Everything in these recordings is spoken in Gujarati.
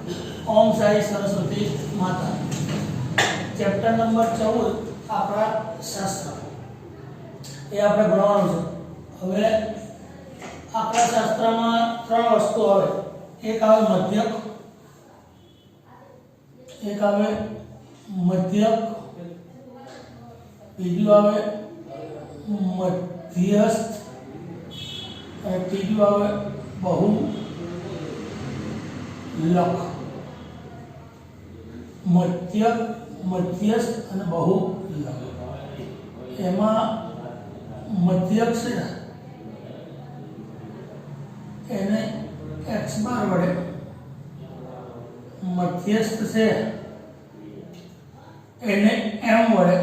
ओम साई सरस्वती माता। चैप्टर नंबर 14 આપણા શાસ્ત્ર એ આપણે ભણવાનું છે। હવે આપણા શાસ્ત્રમાં ત્રણ વસ્તુ આવે, એક આવે મધ્યક, બીજું આવે મધ્યસ્થ અને ત્રીજું આવે બહુલક। મધ્યક, મધ્યસ્થ અને બહુલક। એમાં મધ્યક છે ને એને x બાર વડે, મધ્યસ્થ છે એને m વડે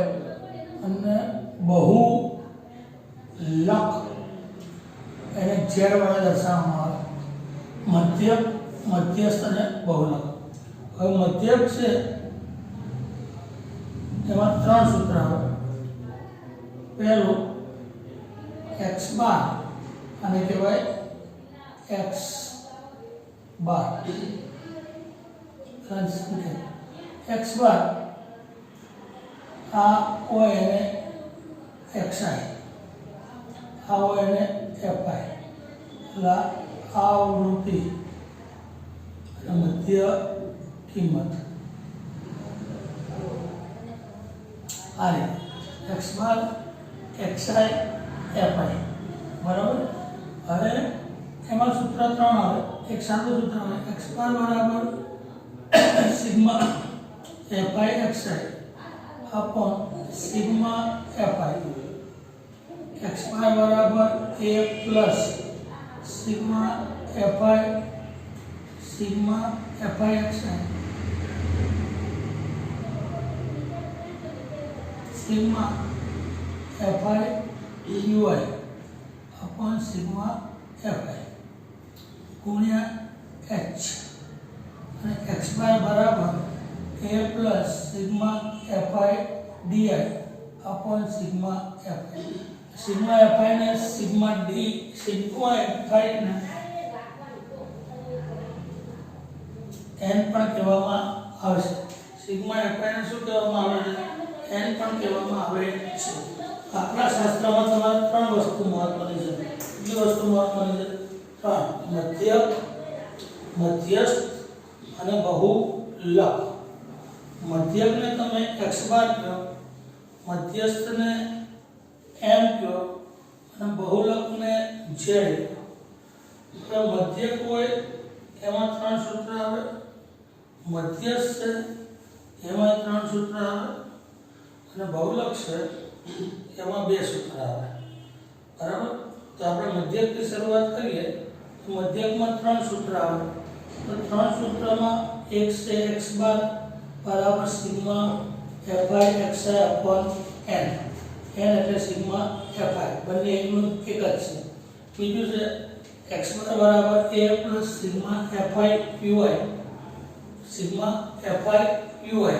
અને બહુલક એને z વડે દર્શાવવામાં આવે। મધ્યક, મધ્યસ્થ અને બહુલક। હવે મધ્યક છે એમાં ત્રણ સૂત્ર આવે। પહેલું x બાર અને કહેવાય x બાર, x બાર આ હોય એને xi, આ હોય એને fi, એટલે આ આવૃત્તિ અને મધ્ય કિંમત આ રીતે x બાર xi fi, બરાબર। હવે એમાં સૂત્ર ત્રણ આવે। એક સાદું સૂત્ર આવે, x બાર બરાબર sigma fi xi upon sigma fi, x बार बराबर a plus sigma fi xi sigma fi ui upon sigma fi गुण્યા h અને x બાર બરાબર a plus sigma fi di upon sigma fi। Sigma fi ने सिग्मा fi ने n પણ કહેવામાં આવે છે। સિગ્મા fi ને શું કહેવામાં આવે છે? n પણ કહેવામાં આવે છે। આપણા શાસ્ત્રમાં તમારે ત્રણ વસ્તુ મહત્વની છે। બીજી વસ્તુ મહત્વની છે ત્રણ, મધ્યક, મધ્યસ્થ અને બહુલક। મધ્યક ને તમે x બાર કહો, મધ્યસ્થ ને m કહો અને બહુલક ને z કહો। મધ્યક હોય એમાં ત્રણ સૂત્ર આવે, મધ્યસ્થ છે એમાં ત્રણ સૂત્ર આવે અને બહુલક છે એમાં બે સૂત્ર આવે, બરાબર। તો આપણે મધ્યકથી શરૂઆત કરીએ તો મધ્યકમાં ત્રણ સૂત્ર આવે। તો ત્રણ સૂત્રમાં એક છે x બાર बराबर sigma fi xi upon n, n એટલે સિગ્મા fi, બંને એકનું એક જ છે। બીજું છે x બાર બરાબર a plus sigma fi ui, sigma fi ui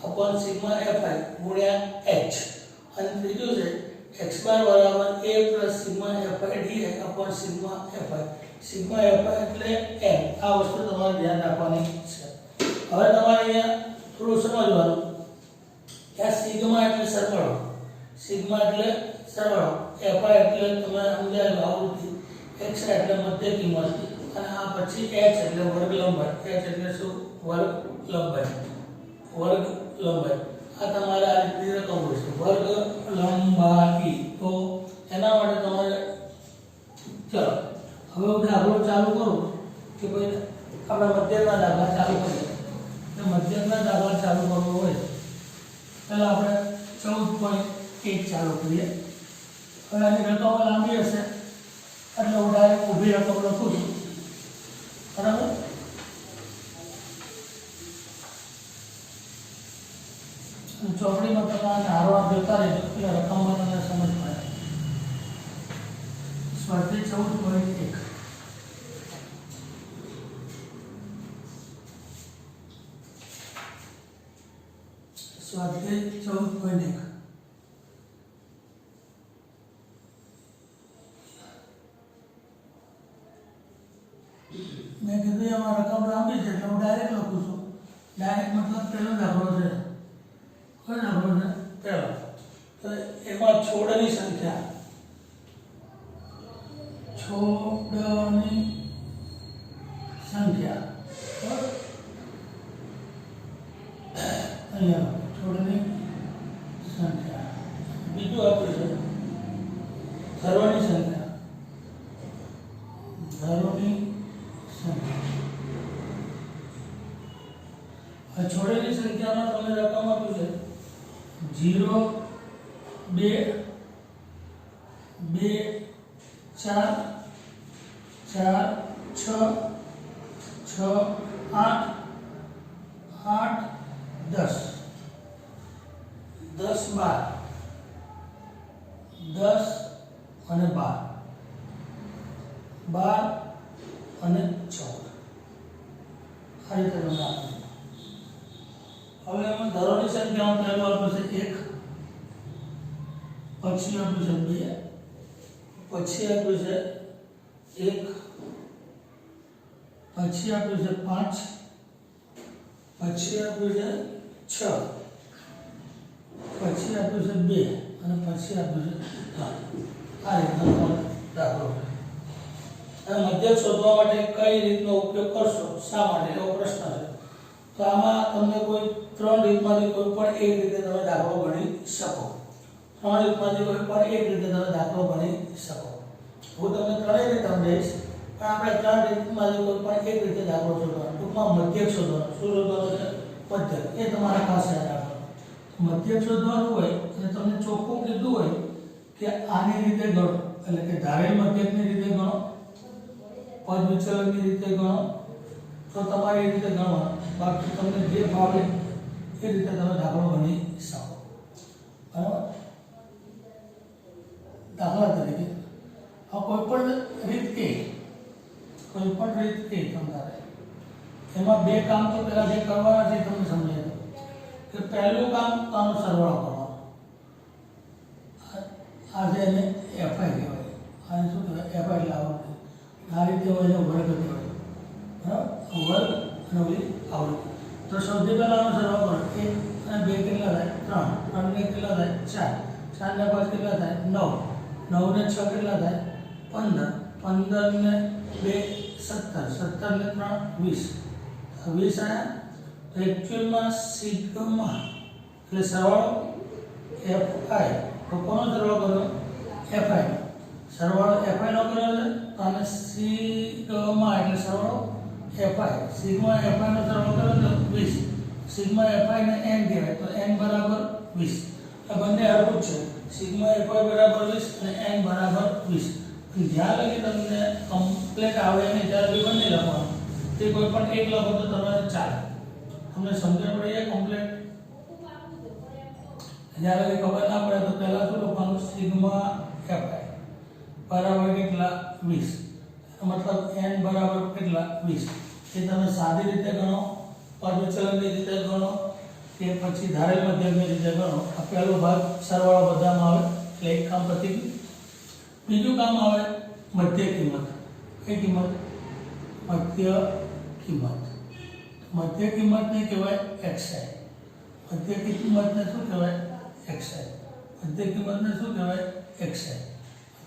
upon sigma fi ગુણ્યા h। અને ત્રીજું છે x બાર બરાબર a plus sigma fi di upon sigma fi, sigma fi એટલે n। આ વસ્તુ તમારે ધ્યાન રાખવાની છે। હવે તમારે અહીંયા થોડું સમજવાનું કે આ સિગ્મા એટલે સરવાળો, સિગ્મા એટલે સરવાળો, fi એટલે તમે સમજાયું આવૃત્તિ, x એટલે મધ્ય કિંમત અને આ પછી h એટલે વર્ગ લંબાઈ। h એટલે શું? વર્ગ લંબાઈ, વર્ગ લંબાઈ। આ તમારે આ રીતે રકમ હોય છે વર્ગ લંબાઈ। તો એના માટે તમારે ચલો હવે હું દાખલો ચાલુ કરું કે ભાઈ આપણે મધ્યકના દાખલા ચાલુ કરીએ। મધ્યકના દાખલા ચાલુ કરવો હોય ચાલો આપણે 14.1 ચાલુ કરીએ। હવે આની રકમ લાંબી હશે એટલે હું ડાયરેક્ટ ઊભી રકમ લખું છું, બરાબર। ચોપડીમાં તમે ધારવા જોતા રહેજો એટલે રકમમાં તમને સમજ પડે। સ્વાધ્યાય 14.1 स्वाध्याय 14.1 मैं कहते हैं हमारा દાખલો લાંબી છે એટલે હું ડાયરેક્ટ લખું છું. ડાયરેક્ટ મતલબ પહેલો દાખલો છે. કયો દાખલો છે? પહેલો. તો એમાં છોડની સંખ્યા, છોડની સંખ્યા બરાબર. અહીંયા છોડની સંખ્યા. બીજું આપ્યું છે ધરોની સંખ્યા, ધરોની સંખ્યા. આ છોડની સંખ્યામાં તમને રકમ આપ્યું છે 0 2 2 4 4 6 6 8 8 10 10 12 10 અને 12 12 અને 14 આ રીતે તમે આપો. હવે એમાં ધરોની સંખ્યામાં પહેલું આપ્યું છે 1, પછી આપ્યું છે 2, પછી આપ્યું છે 1, પછી આપ્યું છે 5, પછી આપ્યું છે 6, પછી આપ્યું છે 2 અને પછી આપ્યું છે 3. આ રીતનો દાખલો. અને મધ્યક શોધવા માટે કઈ રીતનો ઉપયોગ કરશો, શા માટે, એવો પ્રશ્ન છે. તો આમાં તમને કોઈ 3 રીતમાંથી કોઈ પણ એક રીતે તમે દાખલો ગણી શકો. 3 રીતમાંથી કોઈ પણ એક રીતે તમે દાખલો ગણી શકો. હું તમને 3 રીત સમજાવીશ, પણ આપણે 3 રીતમાંથી કોઈ પણ એક રીતે દાખલો શોધવાનો. ટૂંકમાં મધ્યક શોધવાનો. શું શોધવાનો છે? મધ્યક. એ તમારા પાસે રાખવાનું. મધ્યક શોધવાનું હોય અને તમને ચોખ્ખું કીધું હોય કે આની રીતે ગણો, એટલે કે ધારેલ મધ્યકની રીતે ગણો, પદ વિચલનની રીતે ગણો, તો તમારી રીતે ગણવાનું. બાકી તમને જે ફાવે એ રીતે તમે દાખલો ગણી શકો. બરાબર. દાખલા તરીકે આ કોઈ પણ રીત કે તમારે એમાં 2 કામ તો પહેલા જે કરવાના છે તમને સમજાય કે પહેલું કામ આનો સરવાળો કરવાનો. આ છે એને એફઆઈ કહેવાય. આને શું કહેવાય? એફઆઈ એટલે આવૃત્તિ. આ રીતે હોય એને વર્ગ કહેવાય. બરાબર. વર્ગ અને ઓલી આવૃત્તિ. તો સૌથી પહેલા આનો સરવાળો કરો. 1 અને 2 કેટલા થાય? 3. 3 ને કેટલા થાય? 4. 4 ને 5 કેટલા થાય? 9. 9 ને 6 કેટલા થાય? 15. 15 ને 2 17. 17 ને 3 20. 20 આયા. તો એકચ્યુઅલમાં સિગ્મા એટલે સરવાળો એફઆઈ. તો કોનો સરવાળો કર્યો? એફઆઈ. સરવાળો એફઆઈ નો કર્યો છે તો આને સિગ્મા એટલે સરવાળો એફઆઈ. સિગ્મા એફઆઈ નો સરવાળો કર્યો તો 20. સિગ્મા એફઆઈ ને n કહેવાય, તો n બરાબર 20. આ બંને હરખું છે. સિગ્મા એફઆઈ બરાબર 20 અને n બરાબર 20. જ્યાં લગી તમને કમ્પ્લીટ આવે નહીં ત્યારે બી બંને લખવાનું. તે કોઈ પણ એક લખો તો તમારે ચાલે. તમને સમજણ પડે એ કમ્પ્લીટ. જ્યારે લગી ખબર ના પડે તો પહેલા શું લખવાનું? સિગ્મા એફઆઈ બરાબર કેટલા? 20. મતલબ n બરાબર કેટલા? 20. એ તમે સાદી રીતે ગણો, પદ વિચલનની રીતે ગણો કે પછી ધારેલ મધ્યકની રીતે ગણો. આ પહેલો ભાગ સરવાળો બધામાં આવે એટલે એક કામ પતી ગયું. બીજું કામ આવે મધ્ય કિંમત. કઈ કિંમત? મધ્ય કિંમત. મધ્ય કિંમતને કહેવાય xi. મધ્ય કિંમતને શું કહેવાય? xi. મધ્ય કિંમતને શું કહેવાય? xi.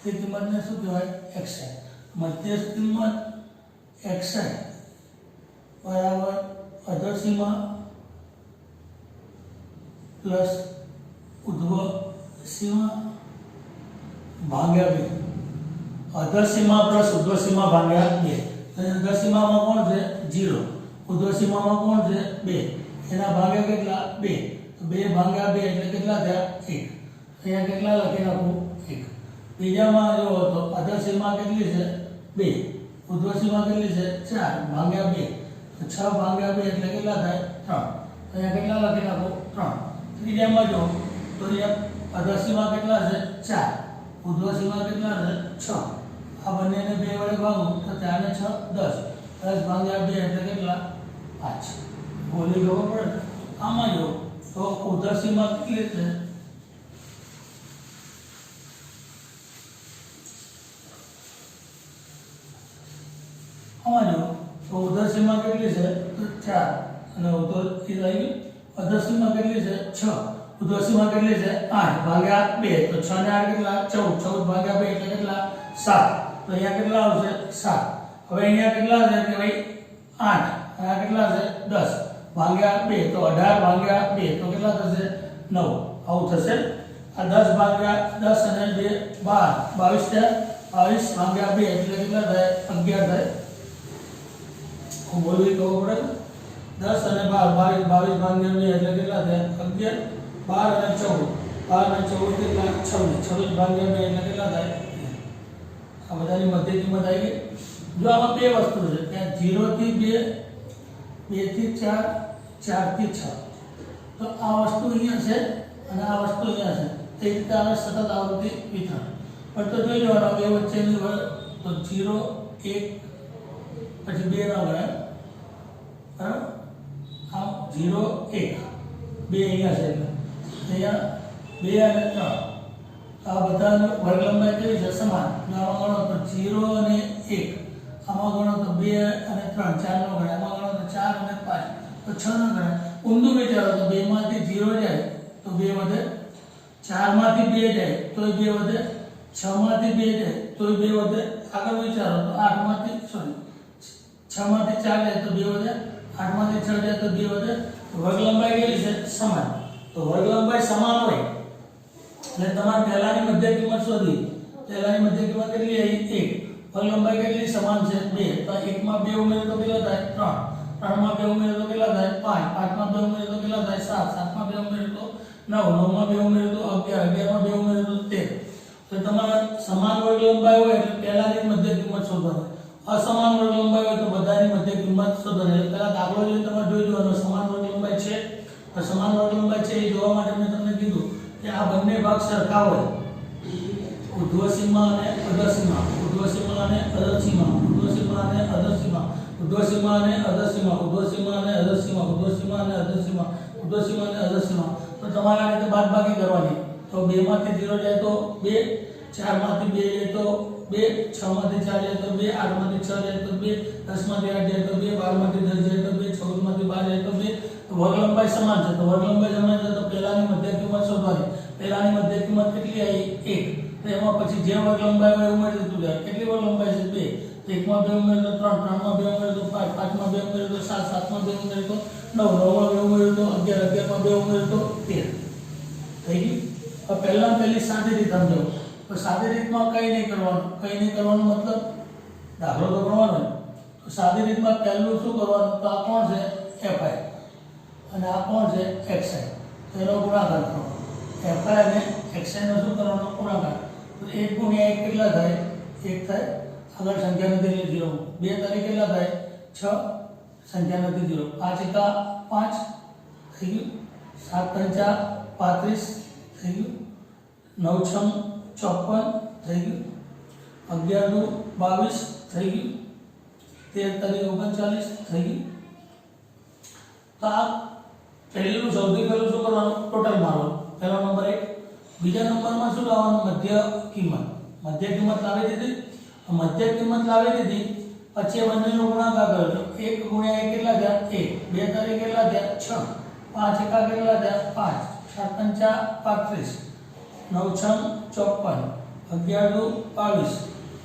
મધ્ય કિંમતને શું કહેવાય? xi. મધ્ય કિંમત xi બરાબર અધર સીમા પ્લસ ઉધ્વ સીમા ભાગ્યા 2. અધર સીમા પ્લસ ઉધ્વ સીમા ભાગ્યા 2. તો અધર સીમામાં કોણ છે? 0. ઉધ્વ સીમામાં કોણ છે? 2. એના ભાગ્યા કેટલા? 2. તો 2 ભાગ્યા 2 એટલે કેટલા થયા? 1. અહીંયા કેટલા લખી નાખું? 1. બીજામાં જો તો અધર સીમા કેટલી છે? 2. ઉધ્વ સીમા કેટલી છે? 4 ભાગ્યા 2. તો 6 ભાગ્યા 2 એટલે કેટલા થાય? 3. અહીંયા કેટલા લખી નાખું? 3. ત્રીજામાં જો તો અહીંયા અધર સીમા કેટલા છે? 4. ઉધ્વ સીમા કેટલા છે? 6. આ બંનેને 2 વડે ભાગું તો 4 ને 6 10. 10 ભાગ્યા 2 એટલે કેટલા? 5. બોલી ખબર પડે. આમાં જો તો ઉધ્વ સીમા કેટલી છે? આમાં જો તો ઉધ્વ સીમા કેટલી કેટલી છે તો 4 અને ઉર્ધ્વ આવી અધર સીમા કેટલી છે 6 ઉર્ધ્વ સીમા કેટલી છે 8 ભાગ્યા 2 તો 6 ને 8 કેટલા 14 14 ભાગ્યા 2 એટલે કેટલા 7 તો અહીંયા કેટલા આવશે 7 હવે અહીંયા કેટલા છે કે ભાઈ 8 અને આ કેટલા છે 10 ભાગ્યા 2 તો 18 ભાગ્યા 2 તો કેટલા થશે 9 આવું થશે આ 10 ભાગ્યા 10 અને 2 12 22 ભાગ્યા 2 એટલે કેટલા થાય 11 થાય હું બોલવી કહું પડે 10 અને 12 22 ભાગ્યા 2 એટલે કેટલા થાય 11 12 અને 14 12 અને 14 કેટલા 26 26 ભાગ્યા 2 એટલે કેટલા થાય આ બધાની મધ્ય કિંમત આવી ગઈ જો આમાં બે વસ્તુ છે કે 0 થી 2 2 થી 4 4 થી 6 તો આ વસ્તુ અહીંયા છે અને આ વસ્તુ અહીંયા છે તે રીતે આવે સતત આવૃત્તિ વિતરણ પણ તો જોઈ લેવાનું બે વચ્ચેની તો 0 1 પછી 2 ના ગણાય બરાબર આ 0 1 2 અહીંયા છે એટલે અહીંયા 2 અને 3 આ બધાનો વર્ગ લંબાઈ કેવી છે સમાન આમાં ગણો તો 0 અને 1 આમાં ગણો તો 2 અને 3 4 નો ગણાય આમાં ગણો તો 4 અને 5 તો 6 નો ગણાય ઊંધું વિચારો તો 2 માંથી 0 જાય તો 2 વધે 4 માંથી 2 જાય તો 2 વધે 6 માંથી 2 જાય તો 2 વધે આગળ વિચારો તો 8 માંથી 6 માંથી 4 જાય તો 2 વધે 8 માંથી 6 જાય તો 2 વધે વર્ગ લંબાઈ કેવી છે સમાન તો વર્ગ લંબાઈ સમાન હોય એટલે તમારે પહેલાની મધ્ય કિંમત શોધી પહેલાની મધ્ય કિંમત કેટલી આવી 1 વર્ગ લંબાઈ કેટલી સમાન છે 2 તો 1 માં 2 ઉમેરો તો કેટલા થાય 3 3 માં 2 ઉમેરો તો કેટલા થાય 5 5 માં 2 ઉમેરો તો કેટલા થાય 7 7 માં 2 ઉમેરો તો 9 9 માં 2 ઉમેરો તો 11 11 માં 2 ઉમેરો તો 13 તો તમારે સમાન વર્ગ લંબાઈ હોય એટલે પહેલાની મધ્ય કિંમત શોધવાની અસમાન વર્ગ લંબાઈ હોય તો બધાની મધ્ય કિંમત શોધવાની એટલે પહેલા દાખલો જોઈને તમારે જોઈ જોવાનો સમાન વર્ગ લંબાઈ છે તો સમાન વર્ગ લંબાઈ છે એ જોવા માટે મેં તમને કીધું કે આ બંને ભાગ સરખા હોય ઉર્ધ્વ સીમા અને અધર સીમા ઉર્ધ્વ સીમા અને અધર સીમા ઉર્ધ્વ સીમા અને અધર સીમા ઉર્ધ્વ સીમા અને અધર સીમા ઉર્ધ્વ સીમા અને અધર સીમા ઉર્ધ્વ સીમા અને અધર સીમા ઉર્ધ્વ સીમા અને અધર સીમા તો તમારે આ રીતે બાદબાકી કરવાની તો 2 માંથી 0 જાય તો 2 4 માંથી 2 જાય તો 2 6 માંથી 4 જાય તો 2 8 માંથી 6 જાય તો 2 10 માંથી 8 જાય તો 2 12 માંથી 10 જાય તો 2 14 માંથી 12 જાય તો 2 વર્ગ લંબાઈ સમાન છે તો વર્ગ લંબાઈ સમાન છે તો પહેલાની મધ્ય કિંમત શોધવાની પહેલાની મધ્ય કિંમત કેટલી આવી 1 તો એમાં પછી જે વર્ગ લંબાઈ હોય ઉમેરી દીધું જાય કેટલી વર્ગ લંબાઈ છે 2 1 માં 2 ઉમેરો તો 3 3 માં 2 ઉમેરો તો 5 5 માં 2 ઉમેરો તો 7 7 માં 2 ઉમેરો તો 9 9 માં 2 ઉમેરો તો 11 11 માં 2 ઉમેરો તો 13 થઈ ગયું હવે પહેલા પહેલી સાદી રીત સમજો તો સાદી રીતમાં કંઈ નહીં કરવાનું મતલબ દાખલો તો ગણવાનો તો સાદી રીતમાં પહેલું શું કરવાનું તો આ કોણ છે fi અને આ કોણ છે xi તેનો ગુણાકાર કરો fi અને xi નો શું કરવાનો ગુણાકાર તો 1 ગુણ્યા 1 કેટલા થાય 1 થાય આગળ સંખ્યા નથી એટલે 0 2 તારીખ કેટલા થાય 6 સંખ્યા નથી 0 5 એકા 5 થઈ ગયું 7 પંચા 35 થઈ ગયું 9 છમ 54 થઈ ગયું 11 નું 22 થઈ ગયું 13 તારીખ 39 થઈ ગયું તો આ પહેલું સૌથી પહેલું શું કરવાનું ટોટલ મારવાનું પહેલો નંબર 1 બીજા નંબરમાં શું લાવવાનું મધ્ય કિંમત લાવી દીધી મધ્ય કિંમત લાવી દીધી પછી બંનેનો ગુણાકાર કર્યો 1 ગુણ્યા 1 કેટલા થયા 1 2 તારીખ કેટલા થયા 6 5 એકા કેટલા થયા 5 7 પંચા 35 9 છમ 54 11 નું 22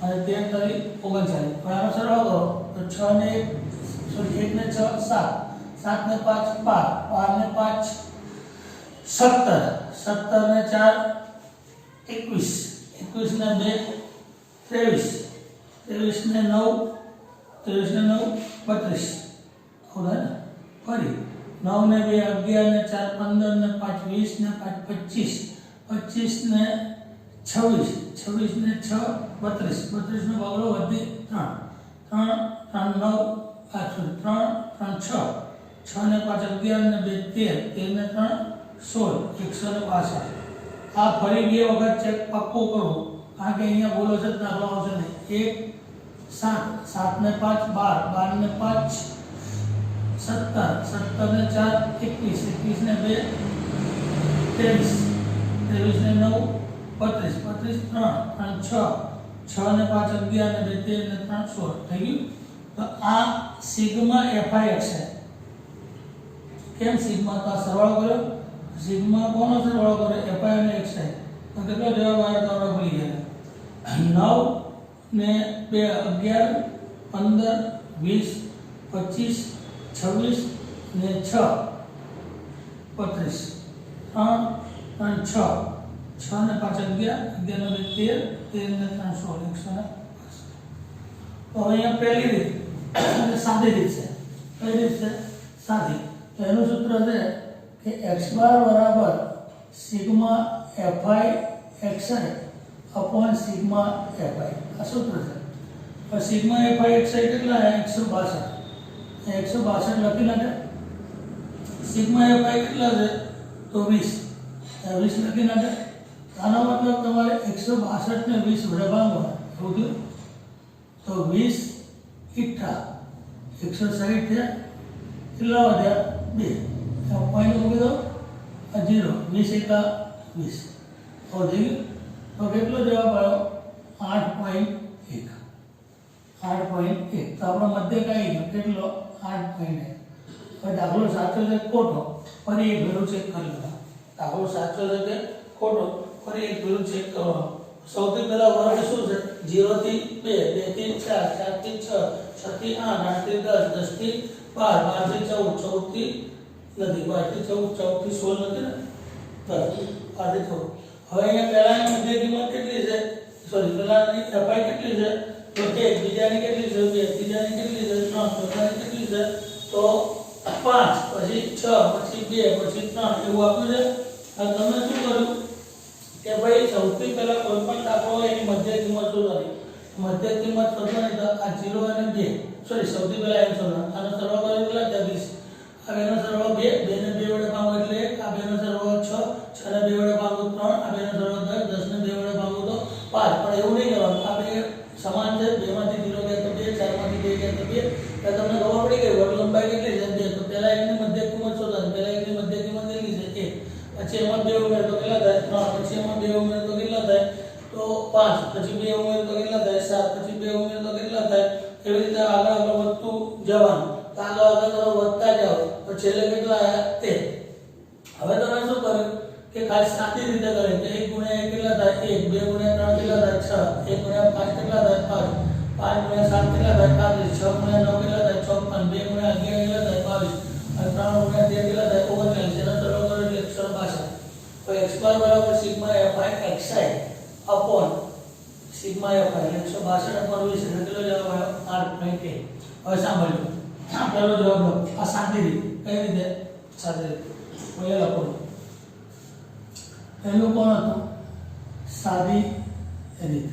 અને 13 તારીખ 39 પણ આનો સરવાળો કરો તો 6 ને 1 ને 6 7 7 ને 5 12 ને 5 17 17 ને 4 21 21 ને 2 23 23 ને 9 23 ને 9 32 હોદા ને ફરી 9 ને 2 11 ને 4 15 ને 5 20 ને 5 25 25 ને 26 26 ને 6 32 32 નો બગડો વધી 3 3 3 9 આ 3 3 6 6 ને 5 11 ને 2 13 13 ને 3 16 162 આ ફરી બે વખત ચેક પક્કું કરો કારણ કે અહીંયા બોલો છે દાખલો આવશે નહીં 1 7 7 ને 5 12 12 ને 5 17 17 ને 4 21 21 ને 2 23 23 ને 9 32 32 3 3 6 6 ને 5 11 ને 2 13 ને 3 16 થઈ ગયું તો આ સિગ્મા fi xi કેમ સિગ્મા તો આ સરવાળો કર્યો સિગ્મા કોનો સરવાળો કર્યો fi અને xi તો કેટલો જવાબ આવ્યો તો આપણે ભૂલી ગયા 9 ને 2 11 15 20 25 26 ને 6 35 3 3 6 6 ને 5 11 11 ને 13 13 ને 3 16 100 તો અહીંયા પહેલી રીત સાદી રીત છે કઈ રીત છે સાદી તો એનું સૂત્ર છે કે x બાર બરાબર sigma fi xi upon sigma fi આ સૂત્ર છે તો સિગ્મા fi xi કેટલા છે 162 162 લખી નાખે સિગ્મા fi કેટલા છે તો 20 20 લખી નાખે આનો મતલબ તમારે 162 ને 20 વડે ભાગવાના એવું થયું તો 20 ઈઠા 160 થયા કેટલા વધ્યા 2 પોઈન્ટ મૂકી દો 0 20 એકા 20 તો થઈ ગયું તો કેટલો જવાબ આવ્યો 8.1 8.1 તો આપણો મધ્ય કઈ ગયો કેટલો 8.1 હવે દાખલો સાચો છે ખોટો ફરી એક ભેરું ચેક કરી લો દાખલો સાચો છે કે ખોટો ફરી એક ભેરું ચેક કરો સૌથી પહેલા વર્ગ શું છે 0 થી 2 2 થી 4 4 થી 6 6 થી 8 8 થી 10 10 થી 12 12 થી 14 14 થી નથી 12 થી 14 14 થી 16 નથી ને 10 12 થી 14 હવે અહીંયા પહેલાની મધ્ય કિંમત કેટલી છે સોરી પહેલાની fi કેટલી છે તો 1 બીજાની કેટલી છે 2 ત્રીજાની કેટલી છે 3 ચોથાની કેટલી છે તો 5 પછી 6 પછી 2 પછી 3 એવું આપ્યું છે અને તમે શું કર્યું કે ભાઈ સૌથી પહેલા કોઈ પણ દાખલો હોય એની મધ્ય કિંમત શોધવાની મધ્ય કિંમત શોધવાની તો આ 0 અને 2 સોરી સૌથી પહેલા એમ શોધવાનું આનો સરવાળો કેટલા છે 20 આ બેનો સરવાળો 2 2 ને 2 વડે ભાગો એટલે 1 આ બેનો સરવાળો 6 6 ને 2 વડે ભાગો 3 આ બેનો સરવાળો 10 10 ને 2 વડે ભાગો તો 5 પણ એવું નહીં કરવાનું આ બે સમાન છે 2 માંથી 0 ગયા તો 2 4 માંથી 2 ગયા તો 2 એટલે તમને ખબર પડી ગઈ વર્ગ લંબાઈ કેટલી છે 2 તો પહેલા એકની મધ્ય કિંમત શોધવાની પહેલા એકની મધ્ય કિંમત કેટલી છે 1 પછી એમાં 2 ઉમેર તો કેટલા થાય 3 પછી એમાં 2 ઉમેર તો કેટલા થાય તો 5 પછી 2 ઉમેર તો કેટલા થાય 7 પછી 2 ઉમેર તો કેટલા થાય એવી રીતે આગળ આગળ વધતું જવાનું આગળ આગળ વધતા જાવ તો છેલ્લે કેટલા આવ્યા 13 હવે તમે શું કર્યું કે ખાલી સાદી રીતે કરે કે 1 ગુણ્યા 1 કેટલા થાય 1 2 ગુણ્યા 3 કેટલા થાય 6 1 ગુણ્યા 5 કેટલા થાય 5 5 ગુણ્યા 7 કેટલા થાય 35 6 ગુણ્યા 9 કેટલા થાય 54 2 ગુણ્યા 11 કેટલા થાય 22 અને 3 ગુણ્યા 13 કેટલા થાય 39 એનો સરવાળો કરો એટલે 162 તો x બાર બરાબર sigma fi xi upon sigma fi 162 upon 20 એટલે કેટલો જવાબ આવ્યો 8.1 હવે સાંભળજો આ પહેલો જવાબ લો આ સાદી રીત કઈ રીતે સાદી રીત પહેલા લખો પહેલું કોણ હતું સાદી રીત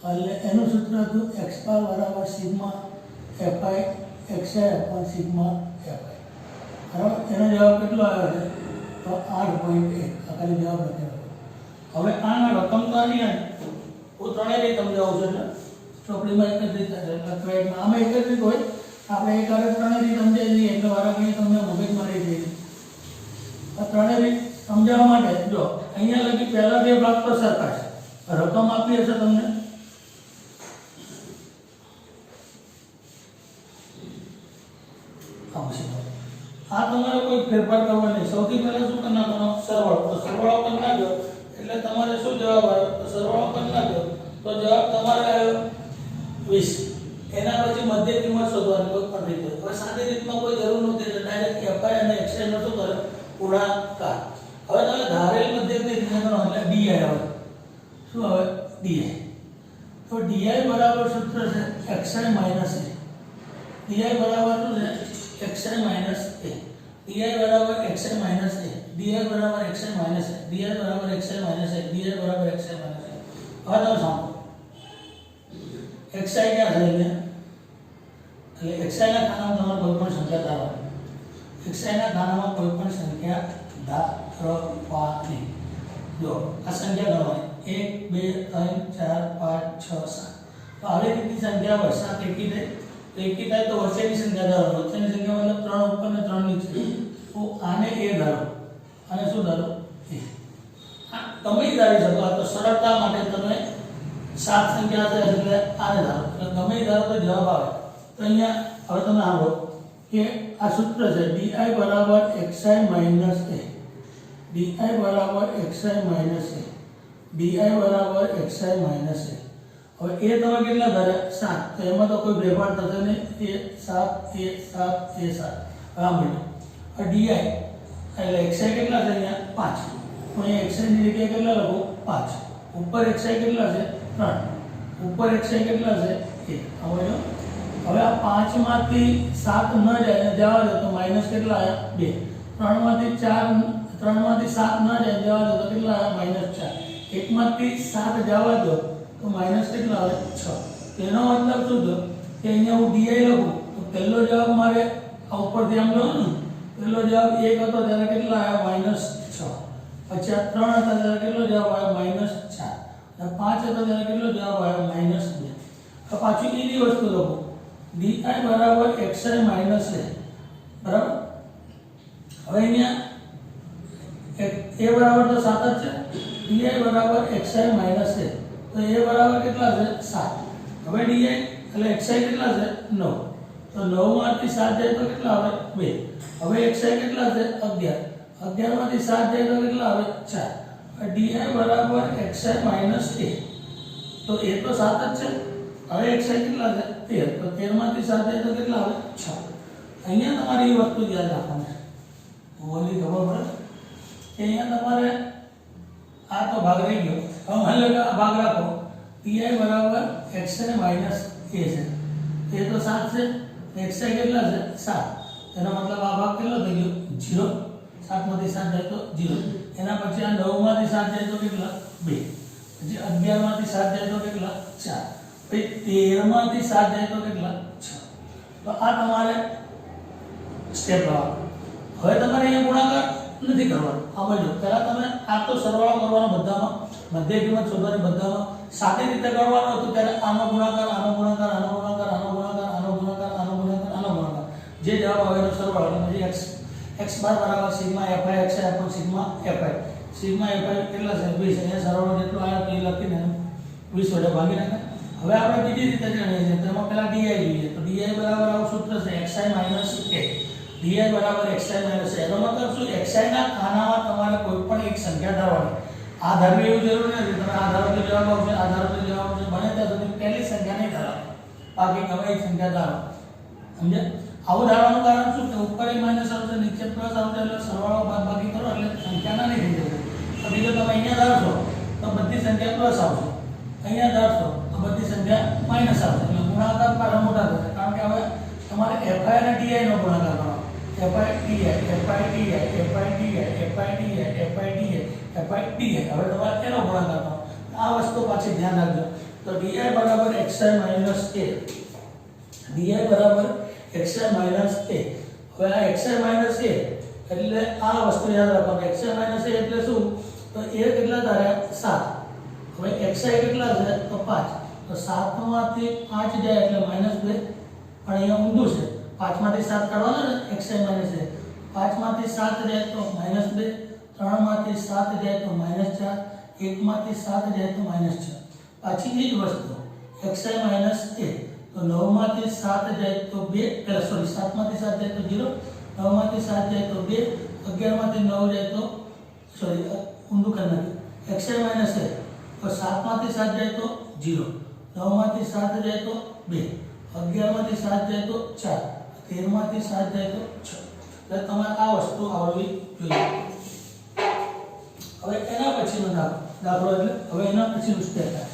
એટલે એનું સૂત્ર હતું x બાર બરાબર sigma fi xi upon sigma fi બરાબર એનો જવાબ કેટલો આવ્યો છે તો 8.1 આ ખાલી જવાબ લખેલો હવે આના રકમ તો આની આવી હું ત્રણેય રીત સમજાવું છું એટલે ચોપડીમાં એક જ રીત છે એટલે ક્વેટમાં આમાં એક જ રીત હોય આપણે એક આરે ત્રણેય રીત સમજાવી લઈએ એટલે વારાઘડી તમને મગજમાં રહી જાય આ ત્રણેય રીત સમજાવવા માટે જો અહીંયા લગી પહેલા બે ભાગ તો સરખા છે રકમ આપી હશે તમને આ તમારે કોઈ ફેરફાર કરવો નહીં સૌથી પહેલા શું કરી નાખવાનો સરવાળો તો સરવાળો કરી નાખ્યો એટલે તમારે શું જવાબ આવ્યો તો સરવાળો કરી નાખ્યો તો જવાબ તમારે આવ્યો 20 એના પછી મધ્ય કિંમત શોધવાની કોઈ પણ રીતે હવે સાદી રીતમાં કોઈ જરૂર નથી એટલે ડાયરેક્ટ fi અને xi નો શું કરે ગુણાકાર હવે તમે ધારેલ મધ્ય કિંમત ગણો એટલે di આવે શું આવે di તો di બરાબર સૂત્ર છે xi - a di બરાબર શું છે xi - a di બરાબર xi - a di બરાબર xi - a di બરાબર xi - a di બરાબર xi - a હવે તમે સાંભળો xi क्या है એટલે xi ના ખાનામાં તમારે કોઈ પણ સંખ્યા ધારવાની xi ના ખાનામાં કોઈ પણ સંખ્યા ધારવાની જો આ સંખ્યા ગણવાની 1 2 3 4 5 6 7 તો આવી રીતની સંખ્યા હોય 7 એકી થાય તો એકી થાય તો વચ્ચેની સંખ્યા ધારો વચ્ચેની સંખ્યા મતલબ 3 ઉપર ને 3 નીચે તો આને a ધારો અને શું ધારો a તમે ધારી શકો આ તો સરળતા માટે તમે 7 સંખ્યા છે એટલે આને ધારો એટલે ગમે ધારો તો જવાબ આવે તો અહીંયા હવે તમે સાંભળો કે આ સૂત્ર છે di બરાબર xi માઈનસ a, di બરાબર xi માઈનસ a, di બરાબર xi માઈનસ a. હવે એ તમે કેટલા ધાર્યા 7, તો એમાં તો કોઈ ફેરફાર થશે નહીં, એ 7 એ 7 એ 7. હવે મળ્યું આ di એટલે xi કેટલા છે અહીંયા 5, તો અહીંયા xi ની જગ્યાએ કેટલા લખો 5, ઉપર xi કેટલા છે 3, ઉપર xi કેટલા છે 1. સમજો હવે આ 5 માંથી 7 ન જાય જવા દો તો માઈનસ કેટલા આવ્યા 2, 3 માંથી 7 ન જાય જવા દો તો કેટલા આવ્યા માઈનસ 4, 1 માંથી 7 જવા દો તો માઈનસ કેટલા આવે 6. તેનો મતલબ શું થયો કે અહીંયા હું di લખું તો પહેલો જવાબ મારે આ ઉપરથી આમ લો ને, પહેલો જવાબ 1 હતો ત્યારે કેટલા આવ્યા માઈનસ 6, પછી આ 3 હતા ત્યારે કેટલો જવાબ આવ્યો માઈનસ 4, અને 5 હતો ત્યારે કેટલો જવાબ આવ્યો માઈનસ 2. હવે પાછું એની વસ્તુ લખો di બરાબર xi માઈનસ a બરાબર. હવે અહીંયા a બરાબર તો 7 જ છે, di બરાબર xi માઈનસ a, તો a બરાબર કેટલા છે 7. હવે di એટલે xi કેટલા છે 9, તો 9 માંથી 7 જાય તો કેટલા આવે 2. હવે xi કેટલા છે 11, 11 માંથી 7 જાય તો કેટલા આવે 4. di બરાબર xi માઈનસ a, તો a તો 7 જ છે. હવે xi કેટલા છે 13, તો 13 માંથી 7 જાય તો કેટલા આવે 6. અહીંયા તમારી એ વસ્તુ યાદ રાખવાની છે, બોલી ખબર પડે કે અહીંયા તમારે આ તો ભાગ રહી ગયો. હવે માની લો કે આ ભાગ રાખો di બરાબર xi માઈનસ a છે, એ તો 7 છે, xi કેટલા છે 7, એનો મતલબ આ ભાગ કેટલો થઈ ગયો 0, 7 માંથી 7 જાય તો 0. એના પછી આ 9 માંથી 7 જાય તો કેટલા 2, પછી 11 માંથી 7 જાય તો કેટલા 4, પછી 13 માંથી 7 જાય તો કેટલા 6. તો આ તમારે સ્ટેપ લાવવાનો. હવે તમારે અહીંયા ગુણાકાર નથી કરવાનો. આ બાજુ પહેલા તમે આ તો સરવાળો કરવાનો બધામાં, મધ્ય કિંમત શોધવાની બધામાં, સાદી રીતે કરવાનો હતો ત્યારે આનો ગુણાકાર આનો ગુણાકાર આનો ગુણાકાર આનો ગુણાકાર આનો ગુણાકાર આનો ગુણાકાર આનો ગુણાકાર, જે જવાબ આવે એનો સરવાળો. પછી x બાર બરાબર sigma fi xi upon sigma fi, sigma fi કેટલા છે 20, અહીંયા સરવાળો જેટલો આવ્યો તે લખીને 20 વડે ભાગી નાખે. હવે આપણે બીજી રીતે જાણીએ છીએ, તેમાં પહેલા di જોઈએ, તો di બરાબર આવું સૂત્ર છે xi માઈનસ a, di બરાબર xi માઈનસ a. એનો મતલબ શું, xi ના ખાનામાં તમારે કોઈ પણ એક સંખ્યા ધારવાની. આ ધારવી એવું જરૂરી નથી, તમે આ ધારો તો જવાબ આવશે, આ ધારો તો જવાબ આવશે, બને ત્યાં સુધી પહેલી સંખ્યા નહીં ધારવાની, બાકી ગમે એ સંખ્યા ધારો. સમજ્યા? આવું ધારવાનું કારણ શું કે ઉપર માઈનસ આવશે, નીચે પ્લસ આવશે, એટલે સરવાળો બાદબાકી કરો એટલે સંખ્યા ના નહીં થઈ જશે. તો બીજો તમે અહીંયા ધારશો તો બધી સંખ્યા પ્લસ આવશે, અહીંયા ધારશો તો બધી સંખ્યા માઈનસ આવશે, એટલે ગુણાકાર પાછા મોટા થશે. કારણ કે હવે તમારે fi અને di નો ગુણાકાર કરો, fi di fi di fi di fi di fi di fi di, હવે તમારે એનો ગુણાકાર કરો. આ વસ્તુ પાછી ધ્યાન રાખજો. તો di બરાબર xi માઈનસ a, di બરાબર xi માઈનસ a. હવે આ xi માઈનસ a એટલે આ વસ્તુ યાદ રાખવાનું. xi માઈનસ a એટલે શું, તો a કેટલા ધાર્યા 7, હવે xi કેટલા છે તો 5, તો 7 માંથી 5 જાય એટલે -2, પણ અહીંયા ઊંધું છે, 5 માંથી 7 કાઢવાના ને xi માઈનસ a, 5 માંથી 7 જાય તો -2, 3 માંથી 7 જાય તો -4, 1 માંથી 7 જાય તો -6. પાછી એ જ વસ્તુ xi માઈનસ a, તો 9 માંથી 7 જાય તો 2, સોરી 7 માંથી 7 જાય તો 0, 9 માંથી 7 જાય તો 2, 11 માંથી 9 જાય તો સોરી ઊંધું કરી નાખ્યું, xi માઈનસ a, તો 7 માંથી 7 જાય તો 0, 9 માંથી 7 જાય તો 2, 11 માંથી 7 જાય તો 4, 13 માંથી 7 જાય તો 6. એટલે તમારે આ વસ્તુ આવડવી જોઈએ. હવે એના પછીનો દાખલો એટલે હવે એના પછીનું સ્ટેપ થાય.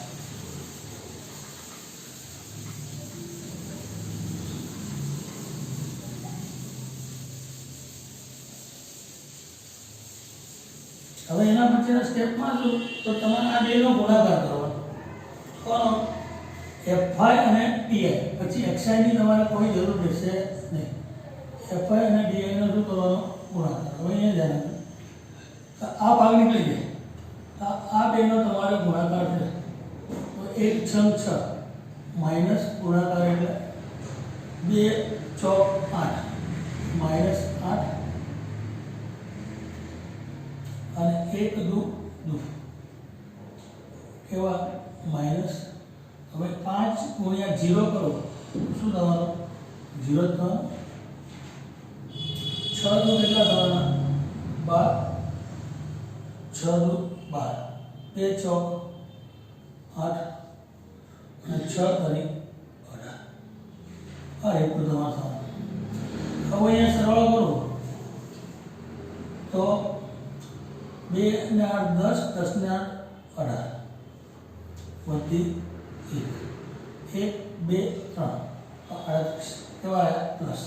હવે એના પછીના સ્ટેપમાં શું, તો તમારે આ બેનો ગુણાકાર કરવાનો. કોનો, fi અને di, પછી xi ની તમારે કોઈ જરૂર રહેશે નહીં. fi અને di નો શું કરવાનો ગુણાકાર. હવે અહીંયા ધ્યાન આપો, આ ભાગ નીકળી જાય, આ બેનો તમારે ગુણાકાર છે, તો 1 6 6 માઈનસ ગુણાકાર એટલે 2 4 8 -8 અને 1 2 2 કેવા માઈનસ. હવે 5 ગુણ્યા 0 કરો શું થવાનું 0 3 6 દુ કેટલા થવાના 12 6 દુ 12 2 ચોક 8 અને 6 તરી 18 આ રીતનું તમારે થવાનું. હવે અહીંયા સરવાળો કરો તો 2 ને 8 10 10 ને 8 18 વધી 1 2 3 38 કેવા આવ્યા પ્લસ.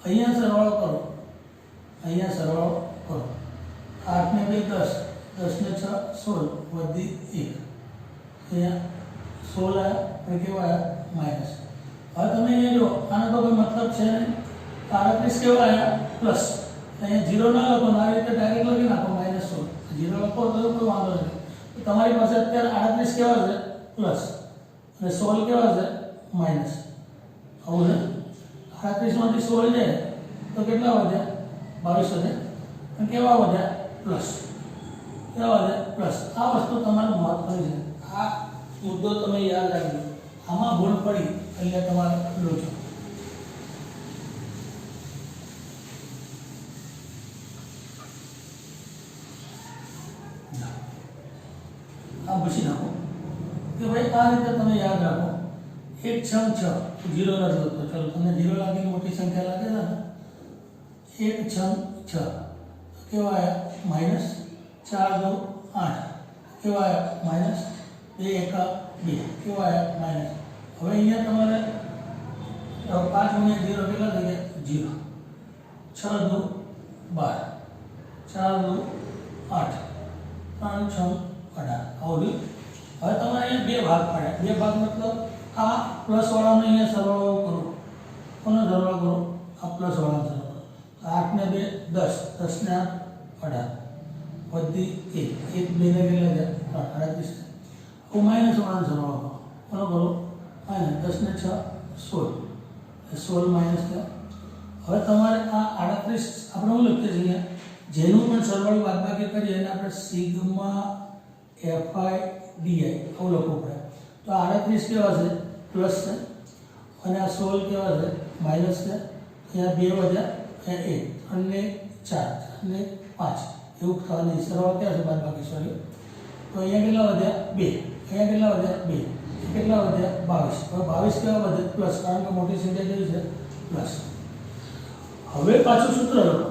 અહીંયા સરવાળો કરો, અહીંયા સરવાળો કરો 8 ને 2 10 10 ને 6 16 વધી 1 અહીંયા 16 આવ્યા અને કેવા આવ્યા માઇનસ. હવે તમે અહીંયા જો આનો તો કોઈ મતલબ છે નહીં. 38 કેવા આવ્યા પ્લસ. અહીંયા 0 ના લખો, આ રીતે ડાયરેક્ટ લખી નાખો -16. 0 લખો તો કોઈ વાંધો નહીં. તમારી પાસે અત્યારે 38 કેવા છે પ્લસ અને 16 કેવા છે માઇનસ. આવું છે. 38 માંથી 16 જાય તો કેટલા વધ્યા 22 વધ્યા અને કેવા વધ્યા પ્લસ. કેવા વધ્યા પ્લસ. આ વસ્તુ તમારું મહત્વની છે. આ મુદ્દો તમે યાદ રાખજો. આમાં ભૂલ પડી અહીંયા તમારે લોચો. આ પૂછી નાખો કે ભાઈ આ રીતે તમે યાદ રાખો. 1 6 0 નથી લખતો. ચલો તમને 0 લાગે મોટી સંખ્યા લાગે ને. 1 6 6 કેવા આવ્યા માઇનસ. 4 2 8 કેવા આવ્યા માઇનસ. 2 1 2 કેવા આવ્યા માઇનસ. હવે અહીંયા તમારે 5 ગુણ્યા 0 કેટલા થઈ ગયા 0. 6 2 12 4 2 8 3 6 18 આવું. હવે તમારે અહીંયા બે ભાગ પડ્યા. બે ભાગ મતલબ આ પ્લસ વાળાનો અહીંયા સરવાળો કરો. કોનો સરવાળો કરો? આ પ્લસ વાળાનો સરવાળો. 8 ને 2 10 10 ને 8 18 વધી 1 1 2 ને કેટલા ગયા 38. હવે માઇનસ વાળાનો સરવાળો કરો. કોનો કરો? માઇનસ 10 ને 6 16 16 માઇનસ થયા. હવે તમારે આ 38 આપણે શું લખીએ છીએ જેનું પણ સરવાળો બાદબાકી કરીએ એને આપણે સિગ્મા fi di આવું લખવું પડે. તો 38 કેવા છે પ્લસ છે અને આ 16 કેવા છે માઇનસ છે. અહીંયા 2 વધ્યા, અહીંયા 1 અને 4 અને 5 એવું થવાની સરવાળો ક્યાં છે બાદબાકી સોરી. તો અહીંયા કેટલા વધ્યા 2, અહીંયા કેટલા વધ્યા 2, કેટલા વધ્યા 22. હવે 22 કેવા વધે પ્લસ, કારણ કે મોટી સંખ્યા કેવી છે પ્લસ. હવે પાછું સૂત્ર લખો.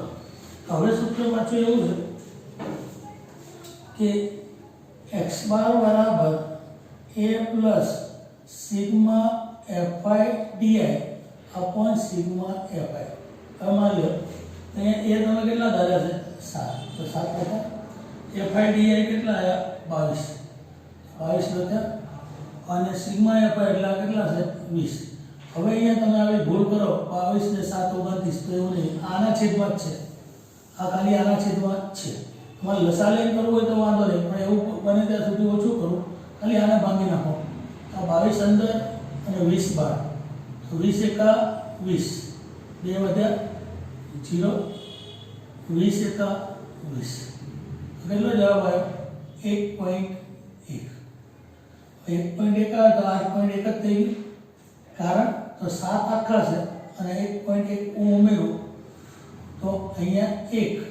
હવે સૂત્ર પાછું એવું છે કે x બાર બરાબર a plus sigma fi di upon sigma fi. હવે માની લો અહીંયા a તમે કેટલા ધાર્યા છે 7, તો 7 લખો. fi di કેટલા આવ્યા 22 લખ્યા અને સિગ્મા fi એટલે કેટલા છે 20. હવે અહીંયા તમે આવી ભૂલ કરો 22 ને 7 29 તો એવું નહીં, આના છેદમાં જ છે. આ ખાલી આના છેદમાં જ છે. તમારે લસા લઈને કરવું હોય તો વાંધો નહીં, પણ એવું બને ત્યાં સુધી ઓછું કરું. ખાલી આને ભાંગી નાખો. આ 22 અંદર અને 20 બહાર, તો 20 એકા 20, 2 વધ્યા 0, 20 એકા 20. કેટલો જવાબ આવ્યો 1.1. 1.1 આવે તો 8.1 જ થઈ ગયું, કારણ તો 7 આખા છે અને 1.1 હું ઉમેરું તો અહીંયા 1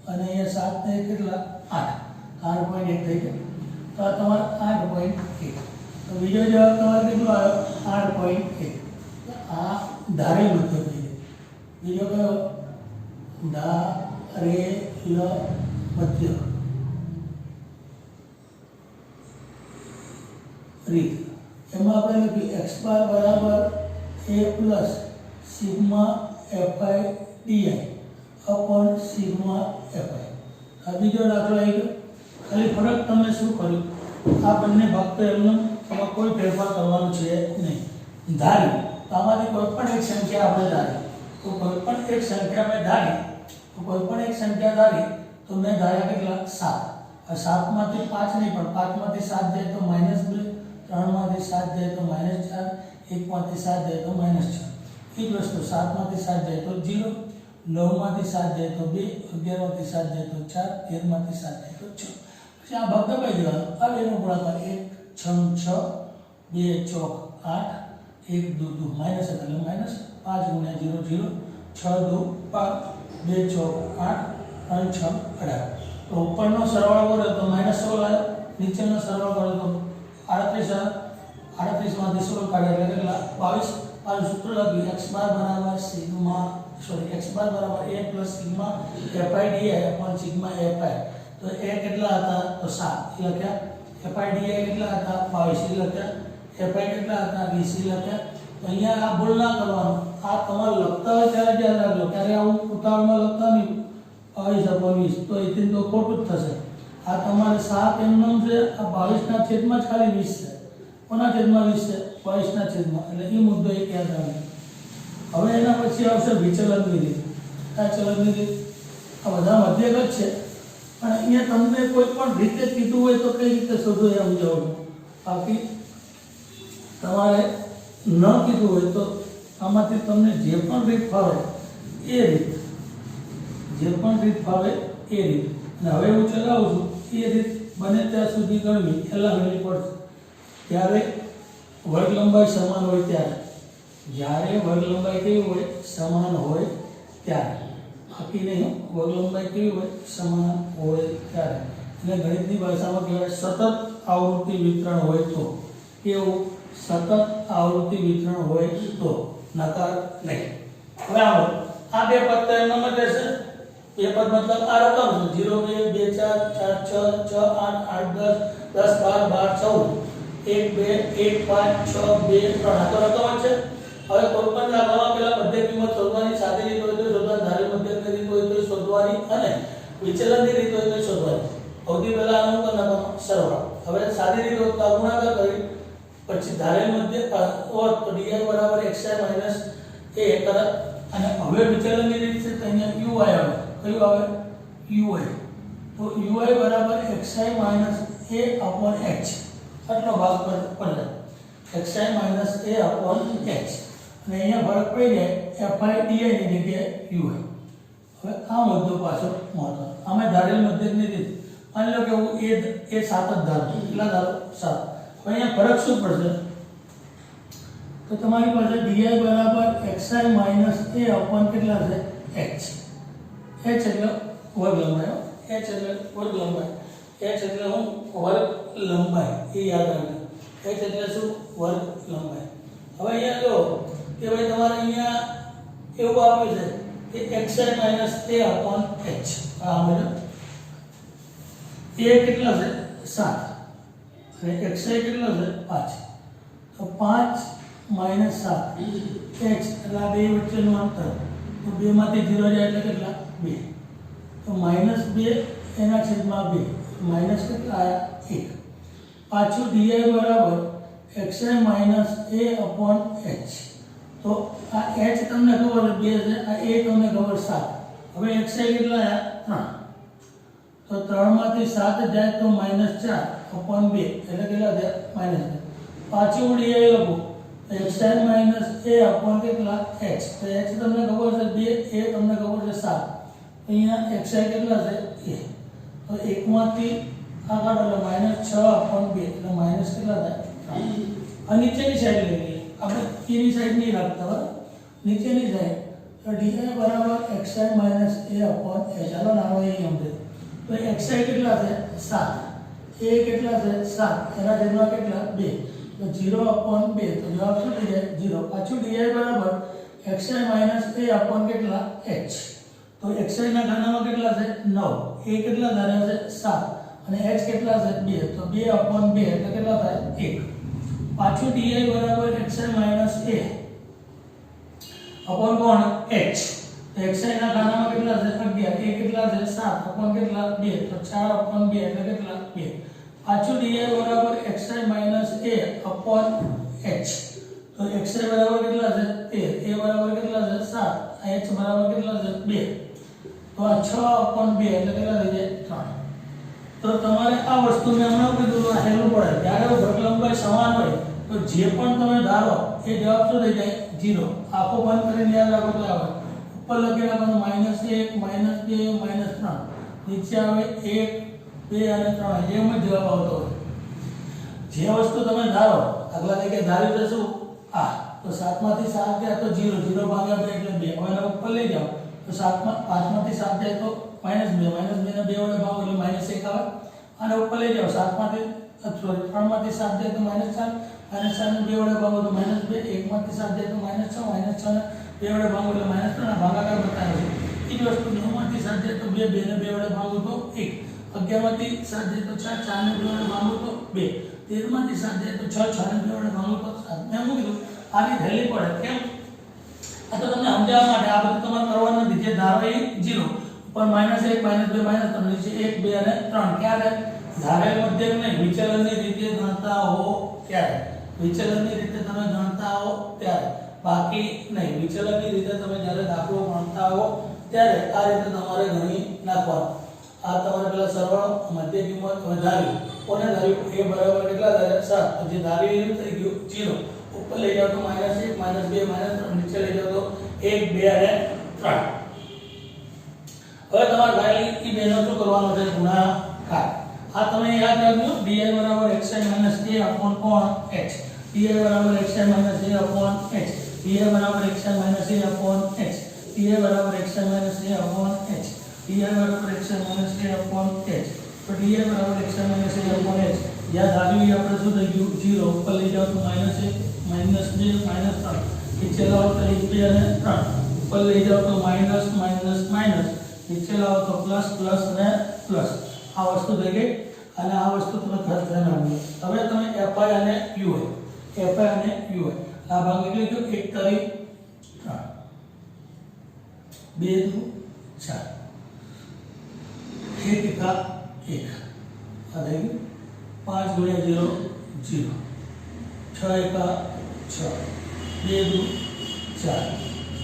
અને અહીંયા 7 ને કેટલા 8, 8.1 થઈ ગયું. તો આ તમારે 8.1. તો બીજો જવાબ તમારે કેટલો આવ્યો 8.1. આ ધારેલ મધ્ય થઈ ગયો. બીજો કયો ધારેલ મધ્ય રીત. એમાં આપણે લખ્યું x બાર બરાબર a plus sigma fi di upon sigma fi. આ બીજો દાખલો આવી ગયો. ખાલી ફરક તમે શું કર્યું, આ બંને ભાગ તો એમનો એમાં કોઈ ફેરફાર કરવાનું છે નહીં. ધારી તો આમાંથી કોઈ પણ એક સંખ્યા આપણે ધારી, તો કોઈ પણ એક સંખ્યા મેં ધારી, તો કોઈ પણ એક સંખ્યા ધારી તો મેં ધાર્યા કેટલા 7. આ 7 માંથી 5 નહીં, પણ 5 માંથી 7 જાય તો -2, 3 માંથી 7 જાય તો -4, 1 માંથી 7 જાય તો -4. એ જ વસ્તુ 7 માંથી 7 જાય તો 0, 9 માંથી 7 જાય તો 2, 11 માંથી 7 જાય તો 4, 13 માંથી 7 જાય તો 6. પછી આ ભાગ દબાઈ દેવાનો. આ બેનો ગુણાકાર 1 6 6, 2 ચોક 8, 1 2 2 -1 એટલે -4. 5 ગુણ્યા 0 0 6 દુ 2 ચોક 8 3 6 18 તો ઉપરનો સરવાળો કર્યો તો -16 આવ્યો, નીચેનો સરવાળો કર્યો તો 38 38 માંથી 16 કાઢ્યા એટલે કેટલા 22 આ સૂત્ર લખ્યું x બાર બરાબર સિગ્મા x બાર બરાબર a plus sigma fi di upon sigma fi તો a કેટલા હતા તો 7 લખ્યા, fi di કેટલા હતા 22 લખ્યા, fi કેટલા હતા 20 લખ્યા. તો અહીંયા આ ભૂલ ના કરવાનું, આ તમારે લખતા હોય ત્યારે ધ્યાન રાખજો, ત્યારે આવું ઉતાવળમાં લખતા નહીં 22 તો એથી તો ખોટું જ થશે. આ તમારે 7 એમનેમ છે, આ 22 ના છેદમાં જ ખાલી 20 છે. કોના છેદમાં 20 છે 22 ના છેદમાં, એટલે એ મુદ્દો એક યાદ રાખજો. હવે એના પછી આવશે વિચલનની રીત. આ ચલનની રીત આ બધા મધ્યગત છે, પણ અહીંયા તમને કોઈ પણ રીતે કીધું હોય તો કઈ રીતે શોધો એ સમજાવું. બાકી તમારે ન કીધું હોય તો આમાંથી તમને જે પણ રીત ફાવે એ રીત, જે પણ રીત ફાવે એ રીત. અને હવે હું ચલાવું છું એ રીત બને ત્યાં સુધી ગણવી એલા ગણવી પડશે. ત્યારે વર્ગ લંબાઈ સમાન હોય ત્યારે, જ્યારે વર્ગ લંબાઈ કેવી હોય સમાન હોય ત્યારે, બાકી નહીં. વર્ગ લંબાઈ કેવી હોય સમાન હોય ત્યારે. એટલે ગણિતની ભાષામાં કહેવાય સતત આવૃત્તિ વિતરણ હોય તો. કેવું સતત આવૃત્તિ વિતરણ હોય તો, નકાર નહીં. હવે આ બે પદ એમના માટે છે. બે પદ મતલબ આ રકમ છે 0 2 2 4 4 6 6 8 8 10 10 12 12 14 1 2 1 5 6 2 3 આ તો રકમ છે. હવે કોઈ પણ દાખલામાં પેલા મધ્ય કિંમત શોધવાની, સાદી રીત હોય તો શોધવાની, ધારી મધ્યકની રીત હોય તો શોધવાની, અને વિચલનની રીત હોય તો શોધવાની. સૌથી પહેલા આનું કરવાનો સરવાળો. હવે સાદી રીત હોય તો ગુણાકાર કરી પછી ધારેલ મધ્ય ઓર તો di બરાબર xi માઈનસ a કર. અને હવે વિચલનની રીત છે તો અહીંયા ui આવે. કયું આવે ui. તો ui બરાબર xi minus a upon h આટલો ભાગ પડે xi minus a upon h. અને અહીંયા ફરક પડી જાય fi di ની જગ્યાએ ui. હવે આ મુદ્દો પાછો મહત્વ. આમે ધારેલ મધ્યકની રીત માની લો કે હું એ 7 જ ધારું, કેટલા ધારો 7. હવે અહીંયા ફરક શું પડશે તો તમારી પાસે di બરાબર xi માઈનસ a upon કેટલા છે h. h એટલે વર્ગ લંબાઈ, h એટલે વર્ગ લંબાઈ, h એટલે હું વર્ગ લંબાઈ એ યાદ રાખજો. h એટલે શું વર્ગ લંબાઈ. હવે અહીંયા જો કે ભાઈ તમારે અહીંયા એવું આપ્યું છે કે xi minus a upon h. આ મેં a કેટલા છે 7 અને xi કેટલા છે 5. તો 5 માઈનસ 7 h એટલે આ બે વચ્ચેનું અંતર, તો 2 માંથી 0 જાય એટલે કેટલા 2. તો -2 એના છેદમાં 2 માઈનસ કેટલા આયા 1. પાછું di બરાબર xi minus a upon h. તો આ h તમને ખબર છે 2 છે, આ a તમને ખબર 7. હવે xi કેટલા આયા 3. તો 3 માંથી 7 જાય તો -4 upon 2 એટલે કેટલા થયા -2. પાછું di લખો xi માઈનસ a upon કેટલા h. તો h તમને ખબર છે 2, a તમને ખબર છે 7. અહીંયા xi કેટલા છે a. તો 1 માંથી આ કાઢો એટલે -6 upon 2 એટલે માઈનસ કેટલા થાય 3. આ નીચેની સાઈડ લઈ લઈએ આપણે, એની સાઈડ નહીં રાખતા બરાબર, નીચેની સાઈડ. તો di બરાબર xi minus a upon h. ચાલો નાનો એ સમજે. તો xi કેટલા છે 7, a કેટલા છે 7, એના છેદમાં કેટલા 2. તો 0 upon 2 તો જવાબ શું થઈ જાય 0. પાછું di બરાબર xi માઈનસ a upon કેટલા h. તો xi ના ખાનામાં કેટલા છે 9, a કેટલા ધાર્યા છે 7 અને h કેટલા છે 2. તો 2 upon 2 એટલે કેટલા થાય 1. પાછું di બરાબર xi માઈનસ a upon કોણ h. તો xi ના ખાનામાં કેટલા છે 11, a કેટલા છે 7 upon કેટલા 2. તો 4 upon 2 એટલે કેટલા 2. પાછું di બરાબર xi minus a upon h. તો xi બરાબર કેટલા છે 13, a બરાબર કેટલા છે 7, h બરાબર કેટલા છે 2. તો આ 6 upon 2 એટલે કેટલા થઈ જાય 3. તો તમારે આ વસ્તુ મેં હમણાં કીધું આ હેલું પડે. જ્યારે વર્ગ લંબાઈ સમાન હોય તો જે પણ તમે ધારો એ જવાબ શું થઈ જાય 0. આખો બંધ કરીને યાદ રાખો તો આવે. ઉપર લખી રાખવાનું -1 -2 -3. નીચે આવે 1 2 અને 3 એમ જ જવાબ આવતો હોય. જે વસ્તુ તમે ધારો દાખલા તરીકે ધાર્યું છે શું આ તો 7 માંથી 7 ગયા તો 0 0 ભાગ્યા 2 એટલે 2 હવે એને ઉપર લઈ જાઓ તો 7 માં 5 માંથી 7 જાય તો -2 ને 2 વડે ભાગો એટલે -1 આવે અને ઉપર લઈ જાઓ 7 માંથી સોરી 3 માંથી 7 જાય તો -4 -4 ને 2 વડે ભાગો તો -2 1 માંથી 7 જાય તો -6 ને 2 વડે ભાગો એટલે -3 ભાગાકાર બતાવે છે એ જ વસ્તુ 9 માંથી 7 જાય તો 2 2 ને 2 વડે ભાગો તો 1 11 માંથી 7 જાય તો 4 4 ને 2 વડે ભાગો તો 2 13 માંથી 7 જાય તો 6 6 ને 2 વડે ભાગો તો 7 મેં મૂકી દીધું આ રીત હેલી પડે કેમ આ તો તમને સમજાવવા માટે આ બધું તમારે કરવાનું નથી જે ધારો એ 0 ઉપર -1 -2 -3 નીચે 1 2 અને 3 ક્યારે ધારેલ મધ્યક નહીં વિચલનની રીતે ગણતા હો ત્યારે વિચલનની રીતે તમે ગણતા હો ત્યારે બાકી નહીં વિચલનની રીતે તમે જ્યારે દાખલો ગણતા હો ત્યારે આ રીતે તમારે ગણી નાખવાનું આ તમારે પેલા સરવાળો મધ્ય કિંમત વધારી કોને ધાર્યું a બરાબર કેટલા ધાર્યા 7 જે ધાર્યું એ થઈ ગયું 0 ઉપર લઈ જાઓ તો -1 -2 -3 નીચે લઈ જાઓ તો 1 2 અને 3 હવે તમારે ભાઈ ઈ બેનો શું કરવાનો છે ગુણાકાર આ તમે યાદ રાખજો di બરાબર xi - a upon કોણ h di બરાબર xi - a upon h di બરાબર xi - a upon h di બરાબર xi - a upon h di બરાબર xi - a upon h તો di બરાબર xi - a upon h યાદ આવ્યું આપણે શું થઈ ગયું 0 ઉપર લઈ જાઓ તો -1 -2 -3 નીચે લાવો તો 1 2 અને 3 ઉપર લઈ જાઓ તો માઈનસ નીચે લાવો તો પ્લસ અને પ્લસ આ વસ્તુ થઈ ગઈ અને આ વસ્તુ તમે ખાસ ધ્યાન રાખજો હવે તમે fi અને ui આ ભાગ એટલે જો 1 તારી 3 2 દુ 4 1 એકા 1 આ થઈ ગયું 5 ગુણ્યા 0 0 6 એકા 6 2 દુ 4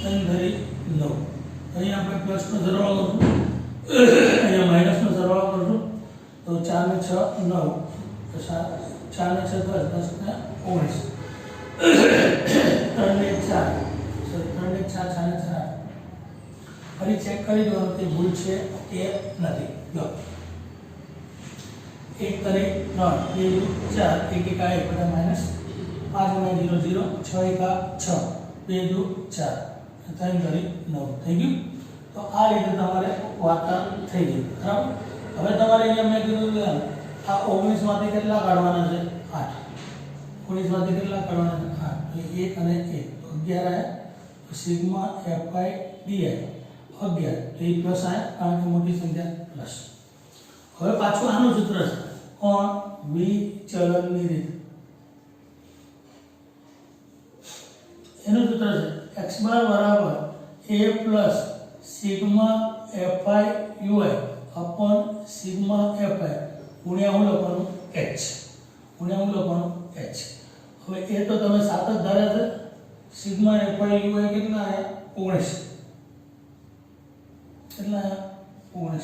3 ધરી 9 અહીં આપણે પ્લસનો સરવાળો કરશું અહીંયા માઈનસનો સરવાળો કરશું તો 4 ને 6 9 તો 4 ને 6 10 10 ને 19 3 ને 4 3 ને 4 4 ને 4 ફરી ચેક કરી દો કે ભૂલ છે કે નથી લો 1 કરે 3 2 4 1 એકા 1 બધા માઈનસ 5 ગુણ્યા 0 0 6 એકા 6 2 દુ 4 3 કરી 9 થઈ ગયું તો આ રીતે તમારે વાર્તા થઈ ગઈ બરાબર હવે તમારે અહીંયા મેં કીધું આ 19 માંથી કેટલા કાઢવાના છે 8 19 માંથી કેટલા કાઢવાના છે 8 1 અને 1 તો 11 આયા સિગ્મા fi di 11 તો એ પ્લસ આયા કારણ કે મોટી સંખ્યા પ્લસ હવે પાછું આનું સૂત્ર છે કોણ વિચલનની રીત એનું સૂત્ર છે x બાર બરાબર a plus sigma fi ui upon sigma fi ગુણ્યા હું લખવાનું h ગુણ્યા હું લખવાનું h હવે એ તો તમે સાત જ ધાર્યા છે સિગ્મા fi ui કેટલા આયા 19 કેટલા આયા 19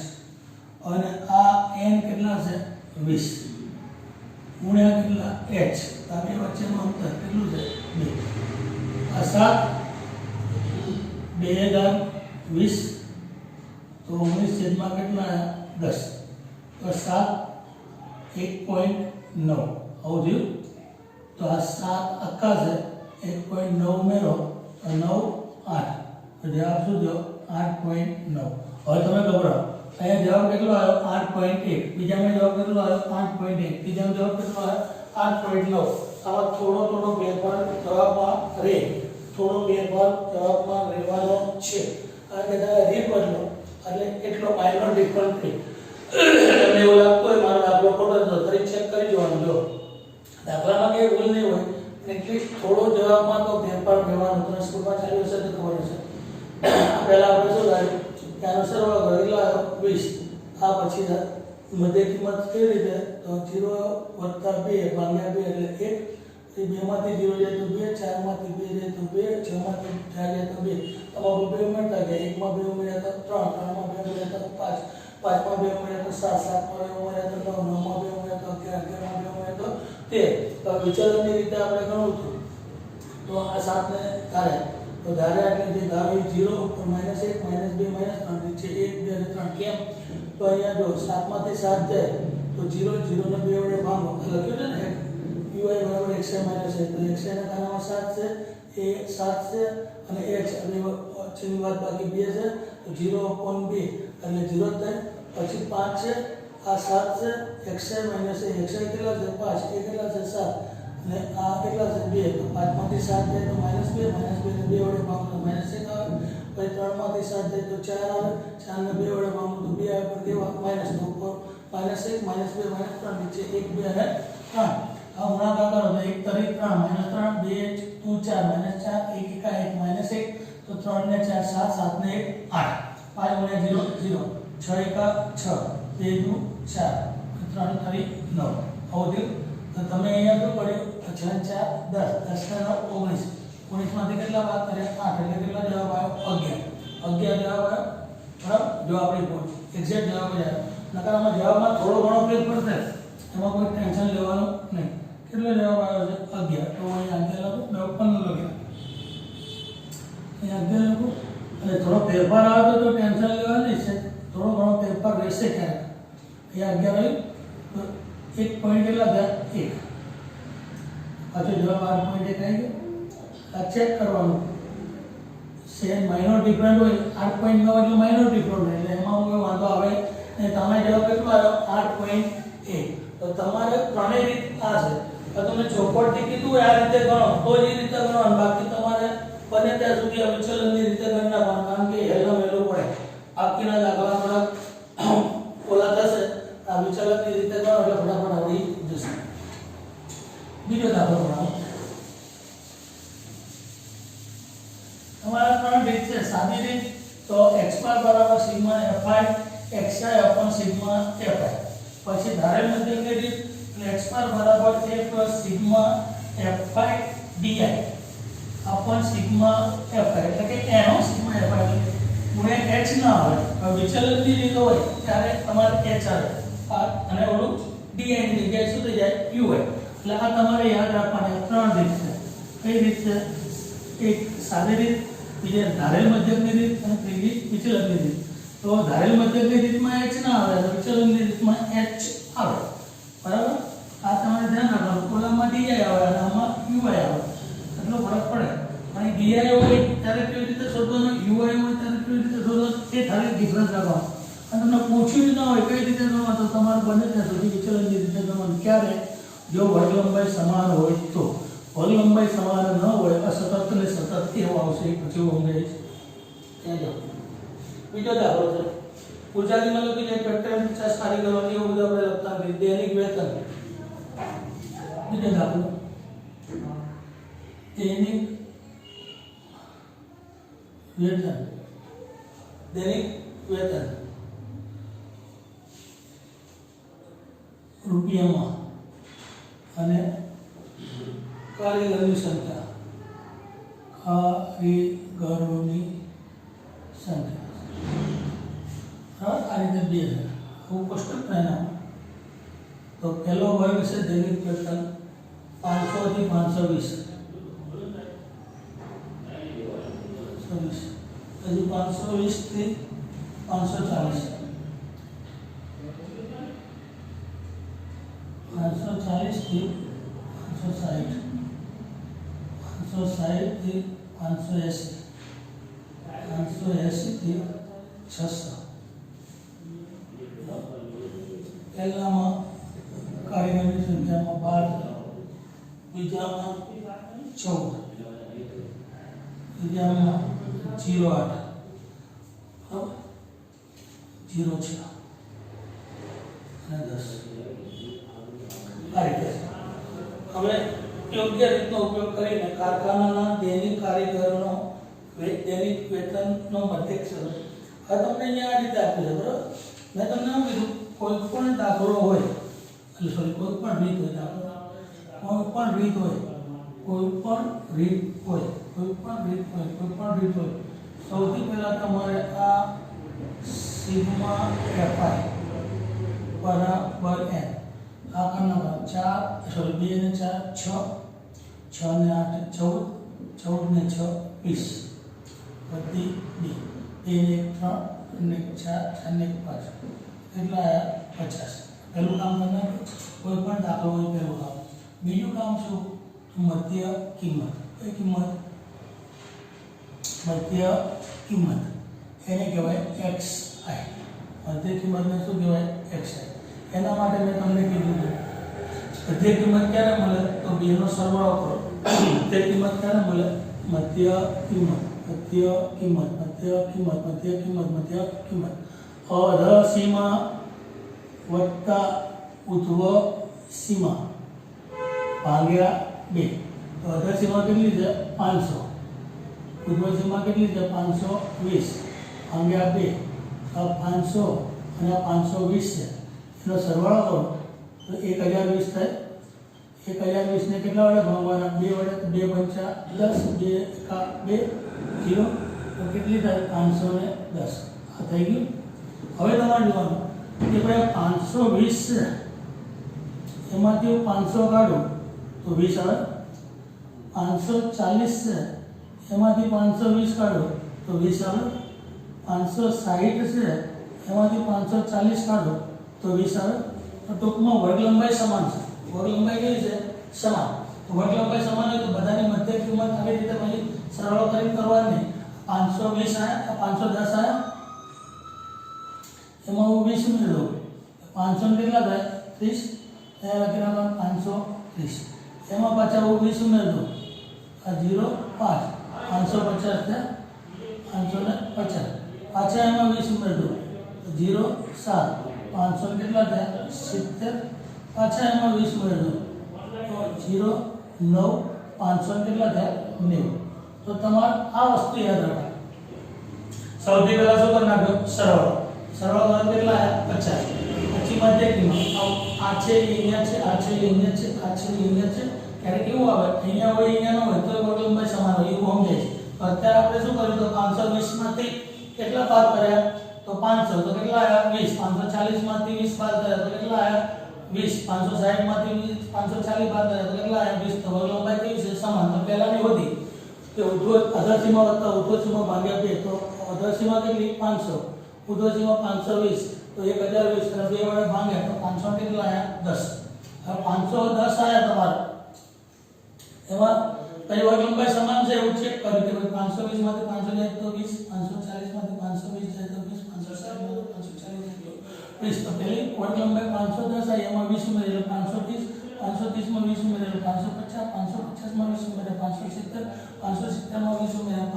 અને આ n કેટલા છે 20 ગુણ્યા કેટલા h આ બે વચ્ચેનું અંતર કેટલું છે 2 આ 7 2 ઘાત 20 તો 19 છેદમાં કેટલા આયા 10 તો 7 1.9 આવું થયું તો આ 7 આખા છે 1.9 ઉમેરો તો 9 8 તો જવાબ શું થયો 8.9 હવે તમે ગભરાઓ અહીંયા જવાબ કેટલો આવ્યો 8.1 બીજામાં જવાબ કેટલો આવ્યો 8.1 ત્રીજામાં જવાબ કેટલો આવ્યો 8.9 આમાં થોડો ફેરફાર જવાબમાં રહે થોડો ફેરફાર જવાબમાં રહેવાનો છે કારણ કે તમે રીત બદલો એટલે એટલો માઇનોર ડિફરન્સ થઈ તમને એવું લાગતું હોય મારો દાખલો ખોટો છે ફરી ચેક કરી જોવાનું જો દાખલામાં કઈ ભૂલ નહીં હોય એટલીસ્ટ થોડો જવાબમાં તો ફેરફાર રહેવાનો તમે સ્કૂલમાં ચાલ્યું હશે તો ખબર હશે પહેલા આપણે શું કર્યું ત્યાંનો સરવાળો કરેલો આવ્યો 20 આ પછી મધ્ય કિંમત કેવી રીતે તો 0 + 2 ભાગ્યા 2 એટલે 1 એ 2 માંથી 0 જાય તો 2 4 માંથી 2 જાય તો 2 6 માંથી 4 જાય તો 2 તમારું 2 ઉમેરતા ગયા 1 માં 2 ઉમેર્યા તો 3 3 માં 2 ઉમેર્યા તો 5 5 માં 2 ઉમેર્યા તો 7 7 માં 2 ઉમેર્યા તો 9 9 માં 2 ઉમેર્યા તો 11 11 માં 2 ઉમેર્યા તો 13 તો વિચલનની રીતે આપણે ગણવું હતું તો આ 7 ને ધારે તો ધારે એટલે જે ધારી 0 ઉપર -1 -2 -3 નીચે 1 2 અને 3 કેમ તો અહીંયા જો 7 માંથી 7 જાય તો 0 0 ને 2 વડે ભાગો લખ્યું છે ને ui બરાબર xi - a તો xi ના કાનામાં 7 છે એ 7 છે અને a છે અને વચ્ચેની વાત બાકી 2 છે તો 0/2 એટલે 0 થાય પછી 5 છે આ 7 છે xi માઈનસ a xi કેટલા છે 5 a કેટલા છે 7 અને આ કેટલા છે 2 તો 5 માંથી 7 જાય તો -2 ને 2 વડે ભાગો તો -1 આવે પછી 3 માંથી 7 જાય તો 4 આવે 4 ને 2 વડે ભાગો તો 2 આવે પણ કેવા માઈનસ તો ઉપર -1 -2 -3 નીચે 1 2 અને 3 આ ગુણાકાર કરો તો 1 તરી 3 -3 2 2 4 -4 1 1 1 તો 3 ને 4 7 7 ને 1 8 5 × 0 0 6 1 6 2 2 4 3 3 9 આવું થયું તો તમે અહીંયા શું પડ્યું 6 4 10 10 ને 9 19 19 માંથી કેટલા બાદ કર્યા 8 એટલે કેટલા જવાબ આવ્યો 11 જવાબ આવ્યો બરાબર જો આપણે એક્ઝેક્ટ જવાબ જ આવ્યો નકર આમાં જવાબમાં થોડો ઘણો ફેર પડશે એમાં કોઈ ટેન્શન લેવાનું નહીં કેટલો જવાબ આવ્યો છે 11 તો અહીંયા 11 લખો મેં ઉપરનું લખ્યું અહીંયા 11 લખો અને થોડો ફેરફાર આવે તો ટેન્શન લેવાની છે થોડો ઘણો ફેરફાર રહેશે ક્યારેક અહીંયા 11 તો એક પોઈન્ટ કેટલા થયા 1 પાછો જવાબ 8.1 આવી ગયો આ ચેક કરવાનું સેમ માઇનોર ડિફરન્ટ હોય 8.9 એટલે માઇનોર ડિફરન્ટ હોય એટલે એમાં કોઈ વાંધો આવે ને તમે જવાબ કેટલો આવ્યો 8.1 તો તમારે ત્રણેય રીત આ છે તો તમે ચોપડથી કીધું આ રીતે ગણો તો જ એ રીતે ગણો બાકી તમારે બને ત્યાં સુધી વિચલનની રીતે ગણના નાખવાનું કારણ કે હેલો મેલો પડે બાકીના દાખલા થોડા ઓલા થશે આ વિચલનની રીતે ગણો એટલે ફટાફટ આવડી જશે બીજો દાખલો ગણો તમારા ત્રણ રીત છે સાદી રીત તો x બાર બરાબર sigma fi xi upon sigma fi પછી ધારેલ મધ્યકની રીત એટલે x બાર બરાબર a plus sigma fi di upon sigma fi એટલે કે એનો સિગ્મા fi એટલે ગુણ્યા h ના આવે હવે વિચલનની રીત હોય ત્યારે તમારે h આવે અને ઓલું di ની જગ્યાએ શું થઈ જાય u એટલે આ તમારે યાદ રાખવાની ત્રણ રીત છે કઈ રીત છે એક સાદી રીત બીજી ધારેલ મધ્યકની રીત અને ત્રીજી વિચલનની રીત તો ધારેલ મધ્યકની રીતમાં h ના આવે તો વિચલનની રીતમાં h આવે બરાબર આ તમારે ધ્યાન રાખવાનું કોલમમાં di આવે અને આમાં ui આવે એટલો ફરક પડે અને di હોય ત્યારે કેવી રીતે શોધવાનું ui હોય ત્યારે કેવી રીતે શોધવાનું એ ખાલી ડિફરન્સ રાખવાનો અને તમને પૂછ્યું જ ના હોય કઈ રીતે ગણવા તો તમારે બને ત્યાં સુધી વિચલનની રીતે ગણવાનું ક્યારે જો વર્ગ લંબાઈ સમાન હોય તો વર્ગ લંબાઈ સમાન ન હોય અસતત ને સતત એવો આવશે પછી હું સમજાવીશ ત્યાં જાઓ બીજો દાખલો છે ગુજરાતીમાં લખી જાય પેટર્ન 50 કારીગરોની એવું બધું આપણે લખતા નથી દૈનિક વેતન બીજો દાખલો દૈનિક વેતન રૂપિયામાં અને કારીગરોની સંખ્યા આ રીતે 2000 આવું કોષ્ટક બનાવો તો પહેલો વર્ગ છે દૈનિક વેતન 500 થી 520 હજુ 520 થી 540 540 થી 560 560 થી 580 580 થી 600 પહેલામાં કારીગરોની સંખ્યામાં 12 બીજામાં 14 ત્રીજામાં 08 06 અને 10 આ રીતે હવે યોગ્ય રીતનો ઉપયોગ કરીને કારખાનાના દૈનિક કારીગરોનો દૈનિક વેતનનો મધ્યક સ્વરૂપ આ તમને અહીંયા આ રીતે આપ્યું છે બરાબર મેં તમને શું કીધું કોઈ પણ દાખલો હોય એટલે સોરી કોઈ પણ રીત હોય દાખલો કોઈ પણ રીત હોય સૌથી પહેલા તમારે આ સિગ્મા fi બરાબર n આ કરના 4 સોરી 2 ને 4 6 6 ને 8 14 14 ને 6 20 બધી b 2 ને 3 અને 4 અને 5 કેટલા આયા 50 પહેલું કામ કરનાર કોઈ પણ દાખલો હોય પહેલું કામ બીજું કામ શું મધ્ય કિંમત કઈ કિંમત મધ્ય કિંમત એને કહેવાય xi. મધ્ય કિંમતને શું કહેવાય xi. એના માટે મેં તમને કીધું મધ્ય કિંમત ક્યારે મળે તો બેનો સરવાળો કરો. મધ્ય કિંમત ક્યારે મળે મધ્ય કિંમત અધર સીમા વત્તા ઉધ્વ સીમા ભાગ્યા 2. તો અધર સીમા કેટલી છે 500, ઉધ્વ સીમા કેટલી છે 520 ભાગ્યા 2. આ 500 અને આ 520 છે, એનો સરવાળો કરો તો 1020 થાય. 1020 ને કેટલા વડે ભાગવાના 2 વડે, 2 પંચા 10, 2 એકા 2 0. તો કેટલી થાય 510. આ થઈ ગયું. હવે તમારે જોવાનું કે ભાઈ 520 છે એમાંથી 500 કાઢો તો 20 આવે. 540 છે એમાંથી 520 કાઢો તો 20 આવે. 560 છે એમાંથી 540 કાઢો તો 20 આવે. તો ટૂંકમાં વર્ગ લંબાઈ સમાન છે. વર્ગ લંબાઈ કેવી છે સમાન. તો વર્ગ લંબાઈ સમાન હોય તો બધાની મધ્ય કિંમત આવી રીતે પછી સરળ કરીને કરવાની. 520 આયા, 510 આયા, એમાં હું 20 ઉમેરી દઉં. 500 કેટલા થાય 30. ત્યાં લખી નાખવાનું 530. એમાં પાછા હું 20 ઉમેરી દઉં. આ 0 5 550 થયા 550. પાછા એમાં 20 ઉમેરી દઉં. 0 7 500 કેટલા થયા 70. પાછા એમાં 20 ઉમેરી દઉં તો 0 9 500 કેટલા થયા 90. તો તમારે આ વસ્તુ યાદ રાખો. સૌથી પહેલા શું કરી નાખ્યો સરવાળો. સરવાળો કેટલા આવ્યા 50. પછી મધ્ય કિંમત આ છે અહીંયા છે, આ છે અહીંયા છે, આ છે અહીંયા છે. ત્યારે કેવું આવે અહીંયા હોય અહીંયા ન હોય તો વર્ગ લંબાઈ સમાન હોય એવું સમજાય છે. તો અત્યારે આપણે શું કર્યું તો 520 માંથી કેટલા બાદ કર્યા તો 500. તો કેટલા આવ્યા 20. 540 માંથી 20 બાદ કર્યા તો કેટલા આવ્યા 20. 560 માંથી 540 બાદ કર્યા તો કેટલા આવ્યા 20. તો વર્ગ લંબાઈ કેવી છે સમાન. તો પહેલાની હોતી કે અધર સીમા વત્તા ઉધ્વ સીમા ભાગ્યા 2. તો અધર સીમા કેટલી 500, ઉધ્વ સીમા 520. તો 1020 અને 2 વડે ભાગ્યા તો 500 કેટલા આવ્યા 10. હવે 510 આવ્યા તમારે. એમાં કઈ વર્ગ લંબાઈ સમાન છે એવું ચેક કર્યું કે ભાઈ 520 માંથી 500 જાય તો 20, 540 માંથી 520 જાય તો 20, 560 માંથી 540 જાય તો 20. તો પેલી વર્ગ લંબાઈ 510 આવી, એમાં 20 ઉમેરી એટલે 530. 530 માં 20 ઉમેરી એટલે 550. 550 માં 20 ઉમેરી 570. 570 માં 20 ઉમેરી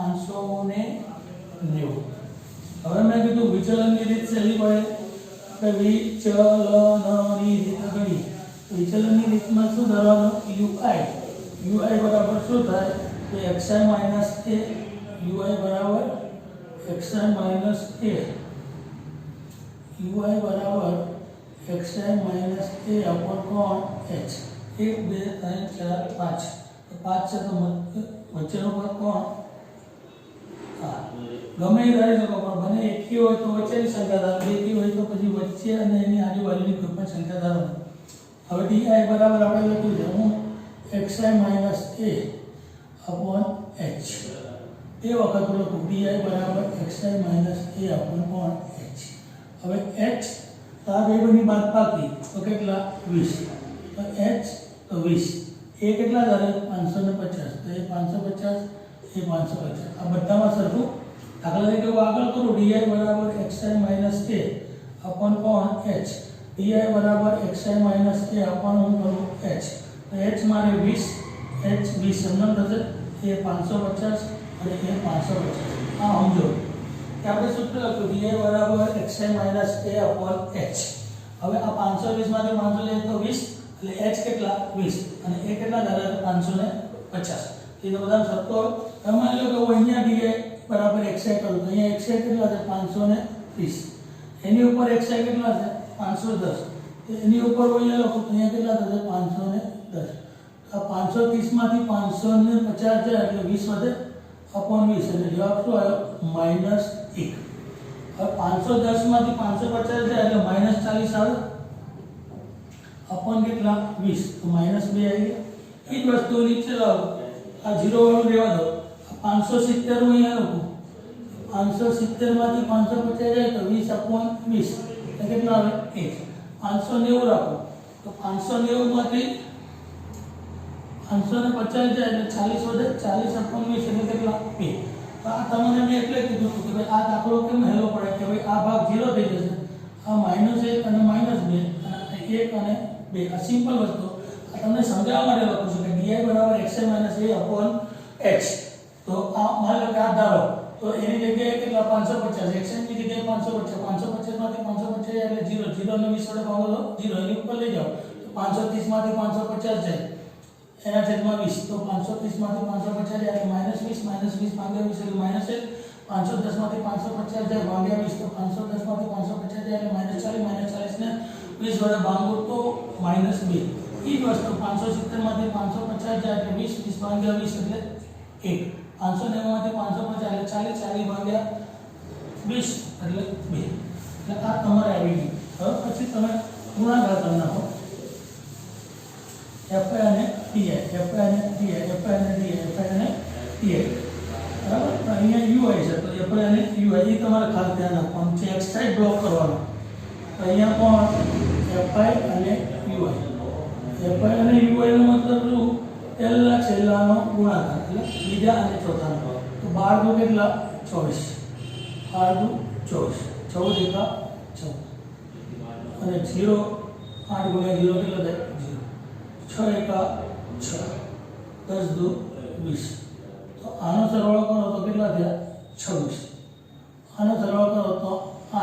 590. હવે મેં કીધું વિચલનની રીત સહેલી પડે. આપણે વિચલનની રીત ગણી. વિચલનની રીતમાં શું ધરવાનું ui બરાબર શું થાય તો xi માઈનસ a. ui બરાબર xi માઈનસ a. ui બરાબર xi માઈનસ a અપોન કોણ h. 1 2 3 4 5. તો 5 છે તો વચ્ચેનો પદ કોણ આ. ગમે એ ધારી શકો પણ બને એકી હોય તો વચ્ચેની સંખ્યા ધારો, એકી હોય તો પછી વચ્ચે અને એની આજુબાજુની કોઈ પણ સંખ્યા ધારો. હવે di બરાબર આપણે લખ્યું છે હું xi minus a upon h. એ વખત લખું di બરાબર xi માઈનસ a અપોન કોણ h. હવે h તો આ બે બની બાદબાકી તો કેટલા 20. તો h તો 20. એ કેટલા ધારે 550. તો એ 550 એ 550. આ બધામાં સરખું. દાખલા તરીકે હું આગળ કરું di બરાબર xi માઈનસ a અપોન કોણ h. di બરાબર xi માઈનસ a અપોન હું કરું h. તો h મારે 20, h 20 એમનેમ થશે. એ 550 અને એ 550. આ સમજો કે આપણે સૂત્ર લખ્યું di બરાબર xi minus a upon h. હવે આ 520 માંથી 500 લે તો 20 એટલે h કેટલા 20 અને એ કેટલા ધારે 550. એ તો બધા સરખો. હવે માની લો કે હું અહીંયા di બરાબર xi કરું તો અહીંયા xi કેટલા છે 530. એની ઉપર xi કેટલા છે 510. એની ઉપર હું અહીંયા લખું તો અહીંયા કેટલા થશે 510. આ 530 માંથી 550 જાય એટલે 20 વધે અપોન 20 એટલે જવાબ શું આવ્યો -1. હવે 510 માંથી 550 જાય એટલે -40 આવે અપોન કેટલા 20. તો -2 આવી ગયા. એ જ વસ્તુ નીચે લાવો. આ 0 વાળું રહેવા દો. 570 હું અહીંયા લખું. 570 માંથી 550 જાય તો 20 અપોન 20 એટલે કેટલા આવે 1. 590 રાખો તો 590 માંથી 550 જાય એટલે 40 વધે. 40 અપોન 20 એટલે કેટલા 2. આ તમને મેં એટલે કીધું કે ભાઈ આ દાખલો કેમ હેલો પડે કે ભાઈ આ ભાગ 0 થઈ જશે, આ -1 અને -2 અને 1 અને 2 આ સિમ્પલ વસ્તુ આ તમને સમજાવવા માટે લખું છું કે dy = xi - a/x. તો આ માની લો કે આ ધારો તો એની જગ્યાએ કેટલા 550 xi ની જગ્યાએ 550 માંથી 550 જાય એટલે 0 0 ને 20 વડે ભાગો તો 0 એની ઉપર લઈ જાઓ તો 530 માંથી 550 જાય એના છેદમાં 20 તો 530 માંથી 550 જાય એટલે -20 ભાગ્યા 20 એટલે -1 510 માંથી 550 જાય ભાગ્યા 20 તો 510 માંથી 550 જાય એટલે -40 ને 20 વડે ભાગો તો -2. ઈ જ વસ્તુ 570 માંથી 550 જાય એટલે 20 ભાગ્યા 20 એટલે 1 590 માંથી 550 એટલે 40 ભાગ્યા 20 એટલે 2. એટલે આ તમારે આવી ગયું. હવે પછી તમે ગુણાકાર કરી નાખો fi અને di બરાબર. અહીંયા ui છે તો fi અને ui તમારે ખાસ ધ્યાન રાખવાનું છે, x સાઈડ બ્લોક કરવાનો. તો અહીંયા પણ fi અને ui નો મતલબ શું પહેલા છેલ્લાનો ગુણાકાર એટલે બીજા અને ચોથાનો. તો 12 દુ કેટલા 24 12 દુ 24 14 એકા 14 અને 0 8 ગુણ્યા 0 કેટલો થાય 0 6 એકા 6 10 દુ 20. તો આનો સરવાળો કરો તો કેટલા થયા 26. આનો સરવાળો કરો તો 8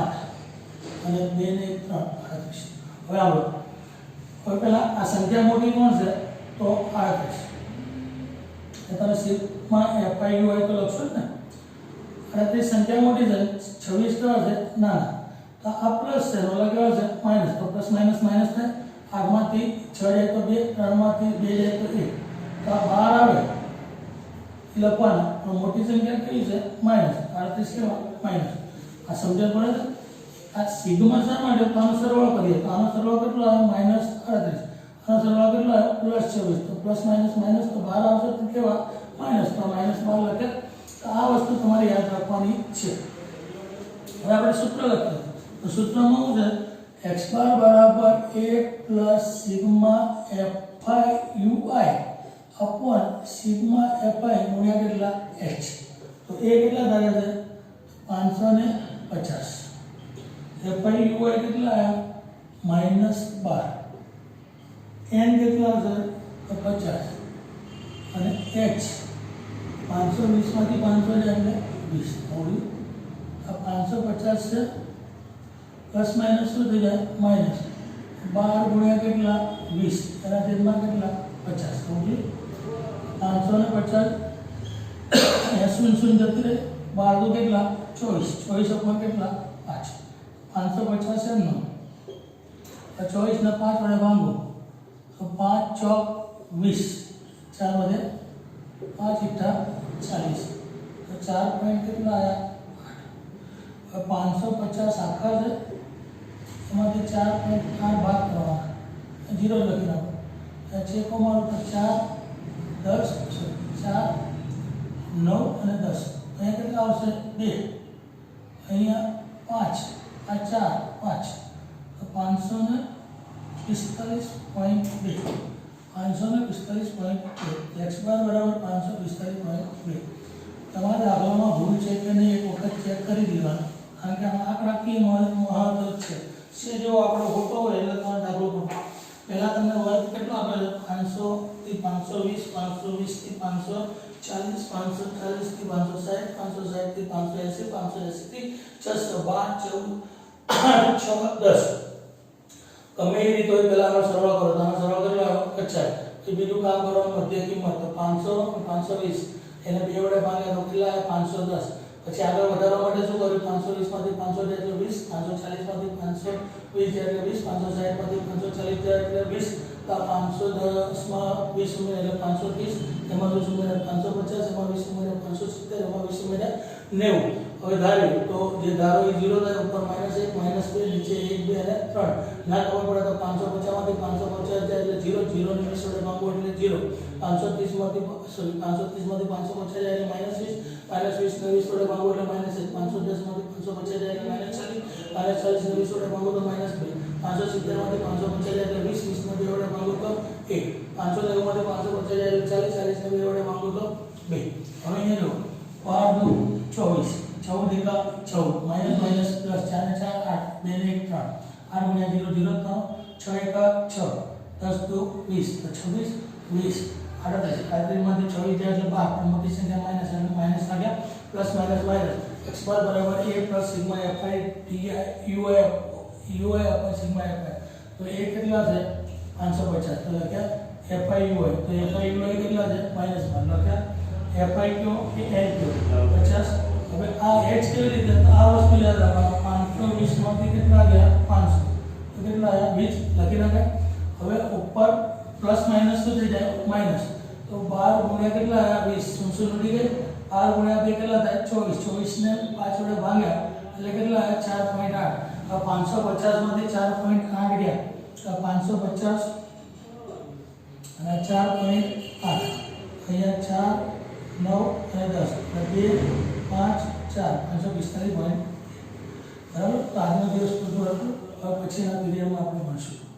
અને 2 ને 3 38. હવે આવો હવે પહેલા આ સંખ્યા મોટી કોણ છે તો 38. તમે સિમ્પલમાં fi ui તો લખશો ને 38 સંખ્યા મોટી છે 26 કેવા છે નાના. તો આ પ્લસ છે ઓલા કેવા છે માઈનસ. તો પ્લસ માઈનસ માઈનસ થાય 8 માંથી 6 જાય તો 2 3 માંથી 2 જાય તો 1. તો આ 12 આવે લખવાના પણ મોટી સંખ્યા કેવી છે માઈનસ 38 કેવા માઈનસ. આ સમજણ પડે છે. આ સિગ્મા શા માટે તો આનો સરવાળો કરીએ તો આનો સરવાળો કેટલો આવે -38. આનો સરવાળો કેટલો આવે +26. તો પ્લસ માઈનસ માઈનસ તો 12 આવશે તો કેવા માઈનસ. તો -12 લખે. તો આ વસ્તુ તમારે યાદ રાખવાની છે. હવે આપણે સૂત્ર લખીએ તો સૂત્રમાં શું છે x bar = a + sigma fi ui upon sigma fi ગુણ્યા કેટલા h. તો a કેટલા થાય છે 550. fi ui કેટલા આવ્યા -12. n કેટલા છે તો 50 અને h 520 માંથી 500 જાય એટલે 20 થોડી આ 550 છે પ્લસ માઈનસ શું થઈ જાય માઈનસ 12 ગુણ્યા કેટલા 20 એના છેદમાં કેટલા 50 થોડી 550 શૂન્ય જતી રહે 12 દુ કેટલા 24 ઉપર કેટલા 5 550 એમનો 24 ને 5 વડે ભાગો તો 5 ચોક 20 4 વધે 5 ઈઠા 40 તો 4 પોઈન્ટ કેટલા આવ્યા 550 આખા છે એમાંથી 4.8 ભાગ કરવાના 0 લખી નાખો. ચેકો મારો તો 4 10 4 9 અને 10 અહીંયા કેટલા આવશે 2 અહીંયા 5 આ 4 5 તો 545.2 545.2 x બાર બરાબર 545.2. તમારા દાખલામાં ભૂલ છે કે નહીં એક વખત ચેક કરી દેવાનું કારણ કે આંકડાકીય મહત્વ છે જો આપણો ખોટો હોય એટલે તમારે દાખલો ખોટો. પહેલાં તમને વર્ગ કેટલો આપેલો 500 થી 520 520 થી 540 540 થી 560 560 થી 580 580 થી 612 14 6 10 ગમે એ રીતે હોય પહેલા આનો સરવાળો કરો તો આનો સરવાળો કેટલો આવ્યો 50. તો બીજું કામ કરવાનું મધ્ય કિંમત તો 500 520 એને 2 વડે ભાગ્યા તો કેટલા આવ્યા 510. પછી આગળ વધારવા માટે શું કર્યું 520 માંથી 500 એટલે 20 540 માંથી 520 એટલે 20 560 માંથી 540 એટલે 20 તો 510 માં 20 ઉમેરે એટલે 530 એમાં 20 ઉમેરે 550 એમાં 20 ઉમેરે 570 એમાં 20 ઉમેરે 90. હવે ધાર્યું તો જે ધારો એ 0 થાય ઉપર -1 -2 નીચે 1 2 અને 3 ના ખબર પડે તો 550 માંથી 550 જાય એટલે 0 0 ને 20 વડે ભાગો એટલે 0 530 માંથી 550 જાય એટલે -20 -20 ને 20 વડે ભાગો એટલે -1 510 માંથી 550 જાય એટલે -40 40 ને 20 વડે ભાગો તો -2 570 માંથી 550 જાય એટલે 20 20 ને 2 વડે ભાગો તો 1 590 માંથી 550 જાય એટલે 40 40 ને 2 વડે ભાગો તો 2. હવે અહીંયા જો 12 દુ 24, 14 एका 14, माइनस माइनस प्लस 4 ने 4 8, 2 ने 1 3, 8 गुण્યા 0 0 3, 6 एका 6, 10 दू 20, तो 26 20 38 35 માંથી 26 જાય એટલે 12, પણ મોટી સંખ્યા માઈનસ એટલે માઈનસ આ ગયા પ્લસ માઈનસ માઈનસ x બાર બરાબર a plus sigma fi di ui upon sigma fi, तो a કેટલા છે 550, તો લખ્યા fi ui, તો fi ui કેટલા છે માઈનસ 12, લખ્યા fi ક્યુ કે n ક્યુ 50. હવે આ h કેવી રીતે, તો આ વસ્તુ યાદ રાખવાનું, 520 માંથી કેટલા ગયા 500, તો કેટલા આયા 20 લખી નાખે. હવે ઉપર પ્લસ માઈનસ શું થઈ જાય માઈનસ, તો 12 ગુણ્યા કેટલા આયા 20, શું શું ઉડી ગઈ, 12 ગુણ્યા 2 કેટલા થાય 24, 24 ને 5 વડે ભાગ્યા એટલે કેટલા આયા 4.8. આ 550 માંથી 4.8 ગયા, તો 550 અને 4.8 અહીંયા 4 9 અને 10 એટલે 2 5 4 545 પોઈન્ટ. બરાબર, તો આજનો દિવસ પૂરો હતો. હવે પછીના વિડીયોમાં આપણે મળશું.